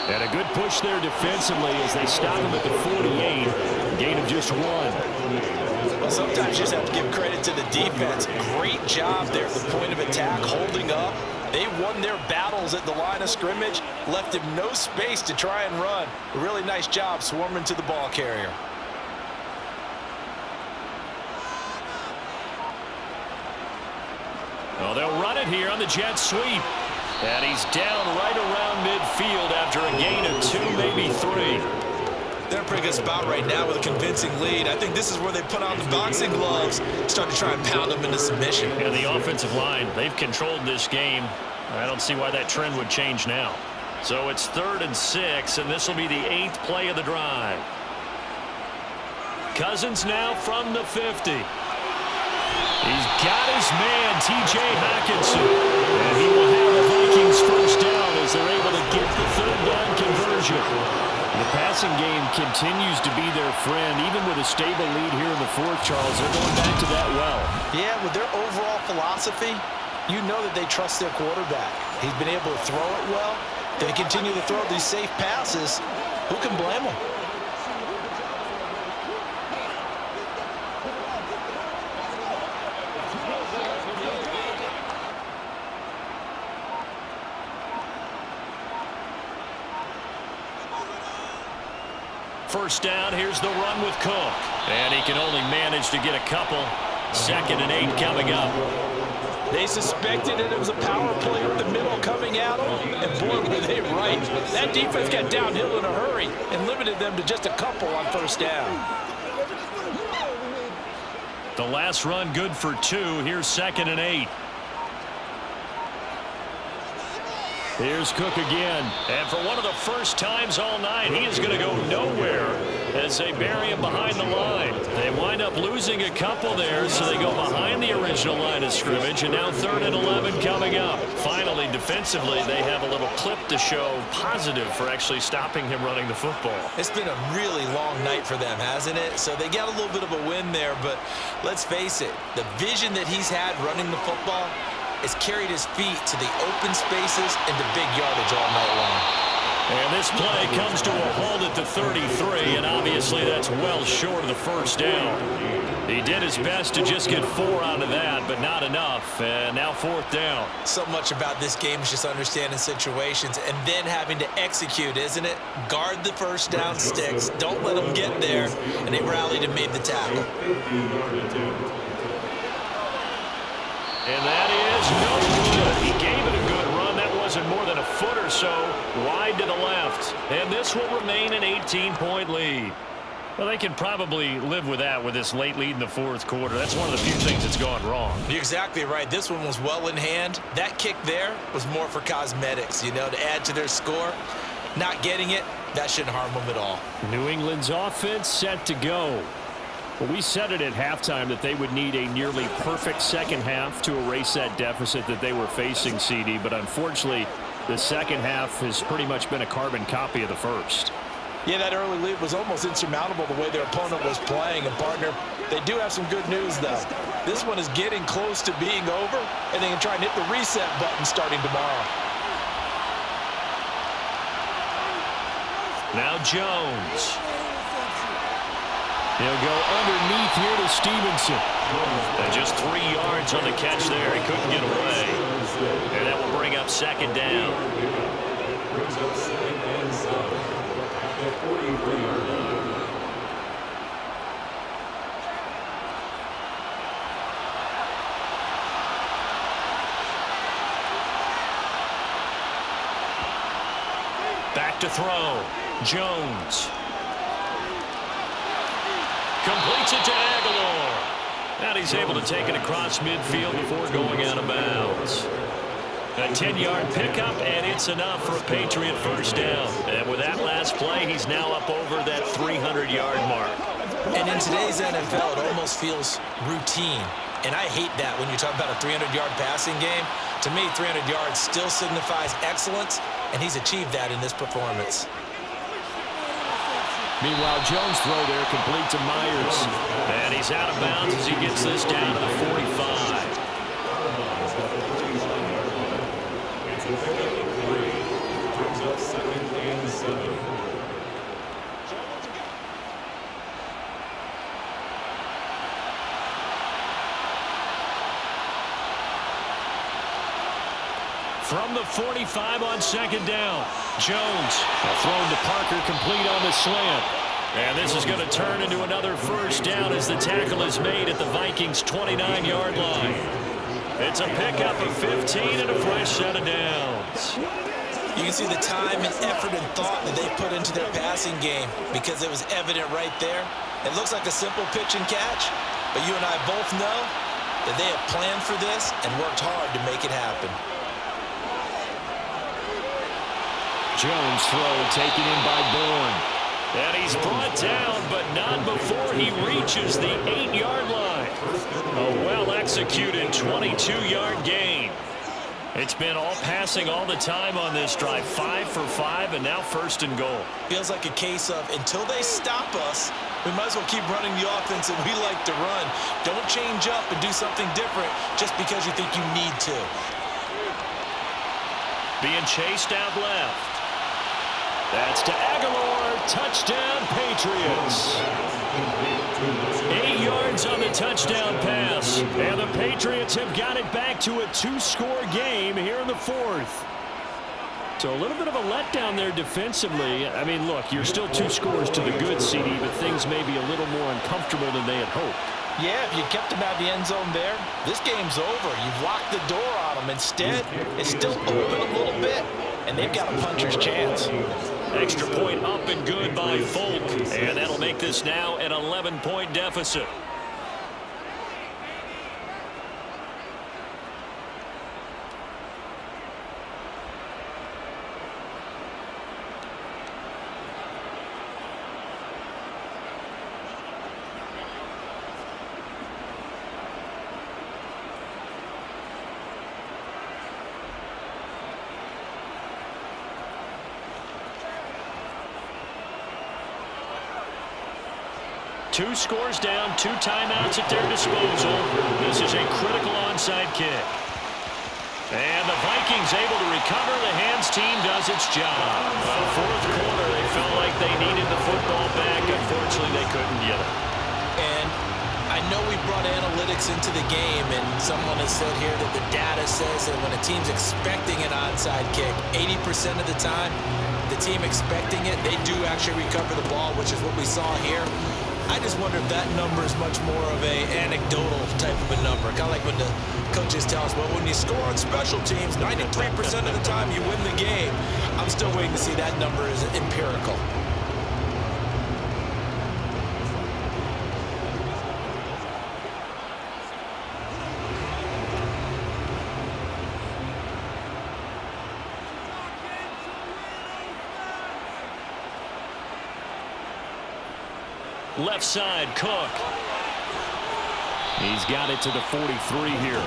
And a good push there defensively as they stop him at the 48. Gain of just 1. Well, sometimes you just have to give credit to the defense. Great job there at the point of attack, holding up. They won their battles at the line of scrimmage, left him no space to try and run. A really nice job swarming to the ball carrier. Well, they'll run it here on the jet sweep. And he's down right around midfield after a gain of 2, maybe 3. They're in a pretty good spot right now with a convincing lead. I think this is where they put on the boxing gloves, start to try and pound them into submission. And the offensive line, they've controlled this game. I don't see why that trend would change now. So it's 3rd and 6, and this will be the 8th play of the drive. Cousins now from the 50. He's got his man, T.J. Hockenson. And he will have the Vikings first down as they're able to get the 3rd down conversion. The passing game continues to be their friend. Even with a stable lead here in the 4th, Charles, they're going back to that well. Yeah, with their overall philosophy, you know that they trust their quarterback. He's been able to throw it well. They continue to throw these safe passes. Who can blame them? First down, here's the run with Cook. And he can only manage to get a couple. 2nd and 8 coming up. They suspected it was a power play up the middle coming at them, and boy, were they right. That defense got downhill in a hurry and limited them to just a couple on first down. The last run good for 2. Here's 2nd and 8. Here's Cook again. And for one of the first times all night, he is going to go nowhere as they bury him behind the line. They wind up losing a couple there, so they go behind the original line of scrimmage, and now 3rd and 11 coming up. Finally, defensively, they have a little clip to show positive for actually stopping him running the football. It's been a really long night for them, hasn't it? So they got a little bit of a win there, but let's face it, the vision that he's had running the football has carried his feet to the open spaces and the big yardage all night long. And this play comes to a halt at the 33, and obviously that's well short of the first down. He did his best to just get 4 out of that, but not enough, and now 4th down. So much about this game is just understanding situations and then having to execute, isn't it? Guard the first down sticks, don't let them get there, and they rallied and made the tackle. And that is no good. He gave it a good run. That wasn't more than a foot or so wide to the left. And this will remain an 18-point lead. Well, they can probably live with that with this late lead in the 4th quarter. That's one of the few things that's gone wrong. You're exactly right. This one was well in hand. That kick there was more for cosmetics, you know, to add to their score. Not getting it, that shouldn't harm them at all. New England's offense set to go. Well, we said it at halftime that they would need a nearly perfect second half to erase that deficit that they were facing, CD. But unfortunately, the second half has pretty much been a carbon copy of the first. Yeah, that early lead was almost insurmountable the way their opponent was playing. And, partner, they do have some good news, though. This one is getting close to being over, and they can try and hit the reset button starting tomorrow. Now Jones. He'll go underneath here to Stevenson. And just 3 yards on the catch there. He couldn't get away. And that will bring up 2nd down. Back to throw. Jones. Completes it to Aguilar. And he's able to take it across midfield before going out of bounds. A 10-yard pickup, and it's enough for a Patriot first down. And with that last play, he's now up over that 300-yard mark. And in today's NFL, it almost feels routine. And I hate that when you talk about a 300-yard passing game. To me, 300 yards still signifies excellence, and he's achieved that in this performance. Meanwhile, Jones' throw there complete to Myers. And he's out of bounds as he gets this down to the 45. From the 45 on second down, Jones thrown to Parker, complete on the slant. And this is going to turn into another first down as the tackle is made at the Vikings' 29-yard line. It's a pickup of 15 and a fresh set of downs. You can see the time and effort and thought that they put into their passing game because it was evident right there. It looks like a simple pitch and catch, but you and I both know that they have planned for this and worked hard to make it happen. Jones' throw taken in by Bourne. And he's brought down, but not before he reaches the 8-yard line. A well-executed 22-yard gain. It's been all passing all the time on this drive. 5 for 5, and now first and goal. Feels like a case of until they stop us, we might as well keep running the offense that we like to run. Don't change up and do something different just because you think you need to. Being chased out left. That's to Aguilar. Touchdown, Patriots. 8 yards on the touchdown pass. And the Patriots have got it back to a 2-score game here in the fourth. So a little bit of a letdown there defensively. I mean, look, you're still 2 scores to the good, CD, but things may be a little more uncomfortable than they had hoped. Yeah, if you kept them out of the end zone there, this game's over. You've locked the door on them. Instead, it's still open a little bit, and they've got a puncher's chance. Extra point up and good by Folk, and that'll make this now an 11-point deficit. Two scores down, 2 timeouts at their disposal. This is a critical onside kick. And the Vikings able to recover. The hands team does its job. Fourth quarter, they felt like they needed the football back. Unfortunately, they couldn't get it. And I know we brought analytics into the game, and someone has said here that the data says that when a team's expecting an onside kick, 80% of the time, the team expecting it, they do actually recover the ball, which is what we saw here. I just wonder if that number is much more of a anecdotal type of a number. Kind of like when the coaches tell us, well, when you score on special teams, 93% of the time you win the game. I'm still waiting to see that number is empirical. Left side, Cook. He's got it to the 43 here.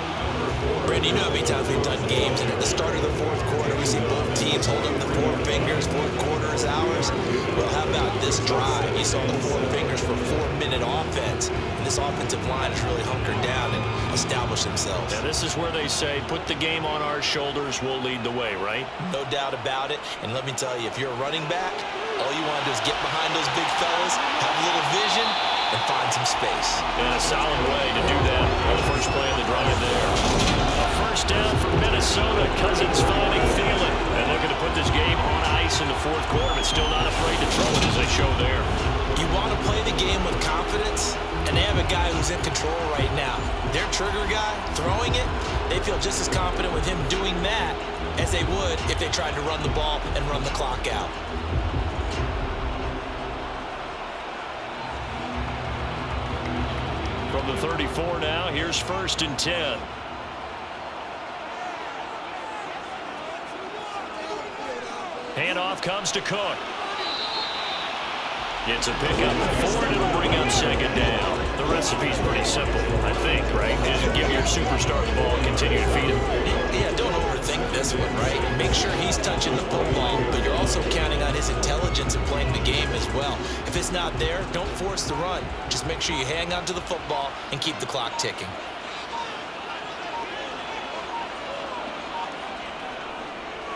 Brandon, you know how many times we've done games, and at the start of the fourth quarter, we see both teams hold up the 4 fingers. Fourth quarter is ours. Well, how about this drive? You saw the 4 fingers for 4-minute offense, and this offensive line has really hunkered down and established themselves. Yeah, this is where they say, put the game on our shoulders, we'll lead the way, right? No doubt about it. And let me tell you, if you're a running back, all you want to do is get behind those big fellas, have a little vision, and find some space. And a solid way to do that on the first play of the drive there. A first down for Minnesota. Cousins finding Thielen. And looking to put this game on ice in the fourth quarter, but still not afraid to throw it as they show there. You want to play the game with confidence, and they have a guy who's in control right now. Their trigger guy, throwing it, they feel just as confident with him doing that as they would if they tried to run the ball and run the clock out. From the 34 now, here's 1st and 10. Handoff comes to Cook. It's a pickup of 4, and it'll bring up second down. The recipe's pretty simple, I think, right? Just give your superstar the ball and continue to feed him. Yeah, don't overthink this one, right? Make sure he's touching the football, but you're also counting on his intelligence in playing the game as well. If it's not there, don't force the run. Just make sure you hang on to the football and keep the clock ticking.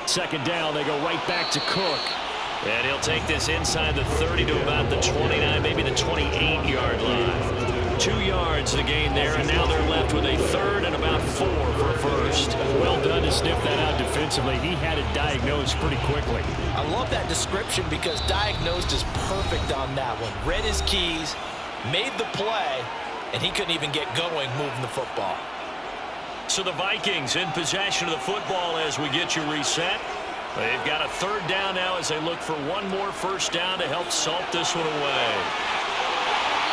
Second down, they go right back to Cook. And he'll take this inside the 30 to about the 29, maybe the 28-yard line. 2 yards to gain there, and now they're left with a third and about 4 for a first. Well done to sniff that out defensively. He had it diagnosed pretty quickly. I love that description because diagnosed is perfect on that one. Read his keys, made the play, and he couldn't even get going moving the football. So the Vikings in possession of the football as we get you reset. They've got a third down now as they look for one more first down to help salt this one away.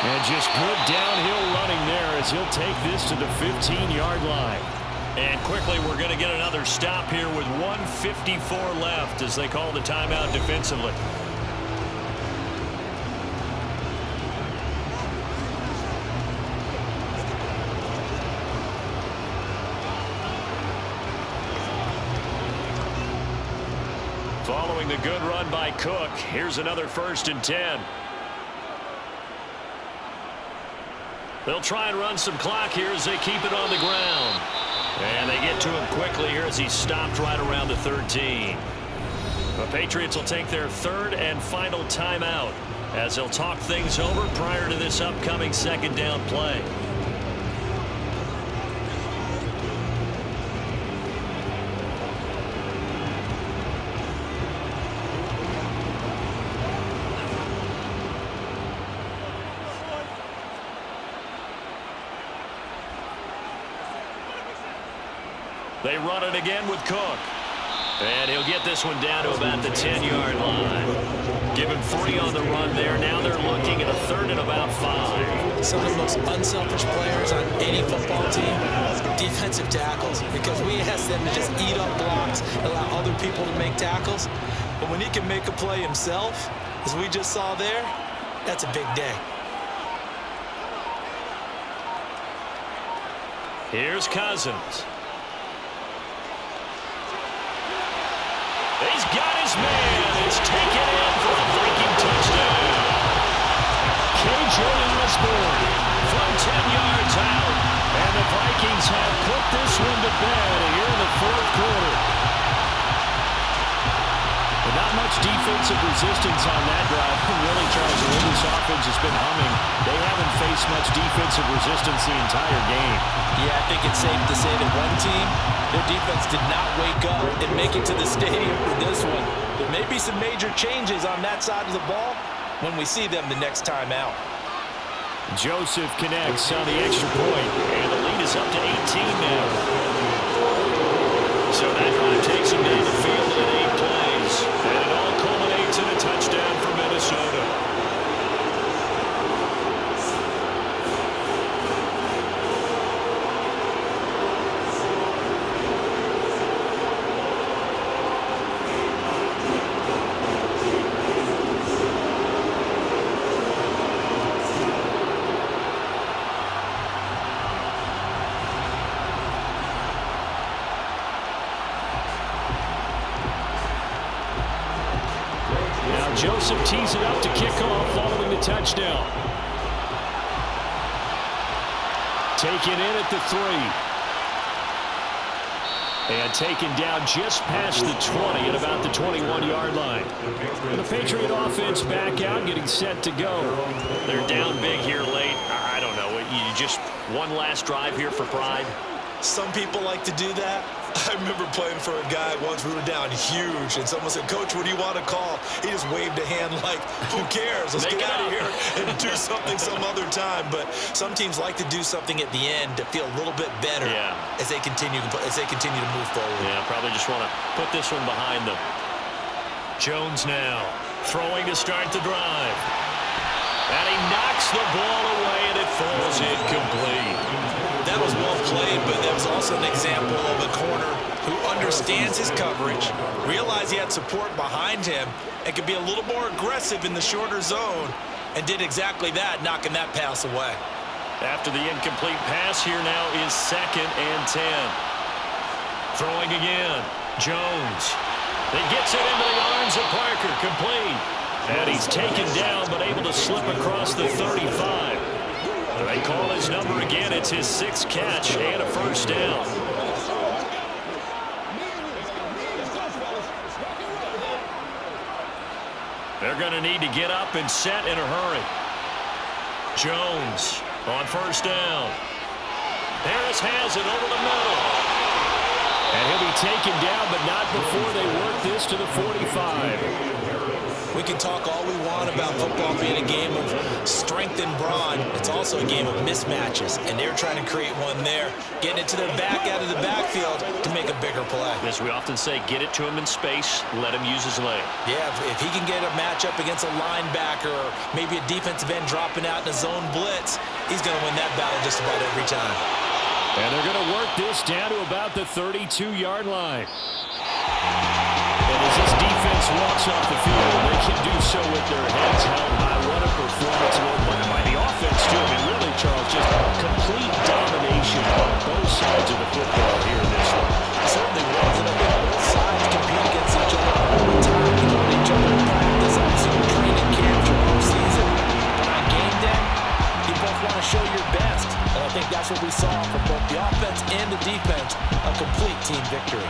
And just good downhill running there as he'll take this to the 15-yard line. And quickly we're going to get another stop here with 1:54 left as they call the timeout defensively. Following the good run by Cook, here's another 1st and 10. They'll try and run some clock here as they keep it on the ground. And they get to him quickly here as he's stopped right around the 13. The Patriots will take their third and final timeout as they'll talk things over prior to this upcoming second down play. They run it again with Cook. And he'll get this one down to about the 10-yard line. Give him 3 on the run there. Now they're looking at a third and about 5. Some of the most unselfish players on any football team, defensive tackles, because we ask them to just eat up blocks, allow other people to make tackles. But when he can make a play himself, as we just saw there, that's a big day. Here's Cousins. He's got his man. It's taken in for a Viking touchdown. KJ Osborne from 10 yards out. And the Vikings have put this one to bed here in the 4th quarter. But not much defensive resistance on that drive. Really, Charles, the way this offense has been humming, they haven't faced much defensive resistance the entire game. Yeah, I think it's safe to say that one team, their defense did not wake up and make it to the stadium for this one. There may be some major changes on that side of the ball when we see them the next time out. Joseph connects on the extra point, and the lead is up to 18 now. So that drive takes him down the field in 8 plays. And it all culminates in a touchdown for Minnesota. Joseph tees it up to kick off following the touchdown. Taken in at the 3. And taken down just past the 20 at about the 21-yard line. And the Patriot offense back out, getting set to go. They're down big here late. I don't know. You just one last drive here for pride. Some people like to do that. I remember playing for a guy once. We were down huge, and someone said, "Coach, what do you want to call?" He just waved a hand like, "Who cares? Let's get out of here and do something some other time." But some teams like to do something at the end to feel a little bit better as they continue to move forward. Yeah, probably just want to put this one behind them. Jones now throwing to start the drive. And he knocks the ball away, and it falls incomplete. That that was well played, but that was also an example of a corner who understands his coverage, realized he had support behind him, and could be a little more aggressive in the shorter zone, and did exactly that, knocking that pass away. After the incomplete pass, here now is 2nd and 10. Throwing again. Jones. He gets it into the arms of Parker. Complete. And he's taken down, but able to slip across the 35. They call his number again. It's his 6th catch and a first down. They're going to need to get up and set in a hurry. Jones on first down. Harris has it over the middle. And he'll be taken down, but not before they work this to the 45. We can talk all we want about football being a game of strength and brawn. It's also a game of mismatches, and they're trying to create one there, getting it to their back out of the backfield to make a bigger play. As we often say, get it to him in space, let him use his leg. Yeah, if he can get a matchup against a linebacker or maybe a defensive end dropping out in a zone blitz, he's going to win that battle just about every time. And they're going to work this down to about the 32-yard line. And as this defense walks off the field, they can do so with their heads held high. What a performance by the offense, too. I mean, really, Charles, just complete domination on both sides of the football here in this one. It certainly was, and I think both sides compete against each other all the time. You know, each other in practice, obviously in training camp, off season. But on game day, you both want to show your best. And I think that's what we saw from both the offense and the defense, a complete team victory.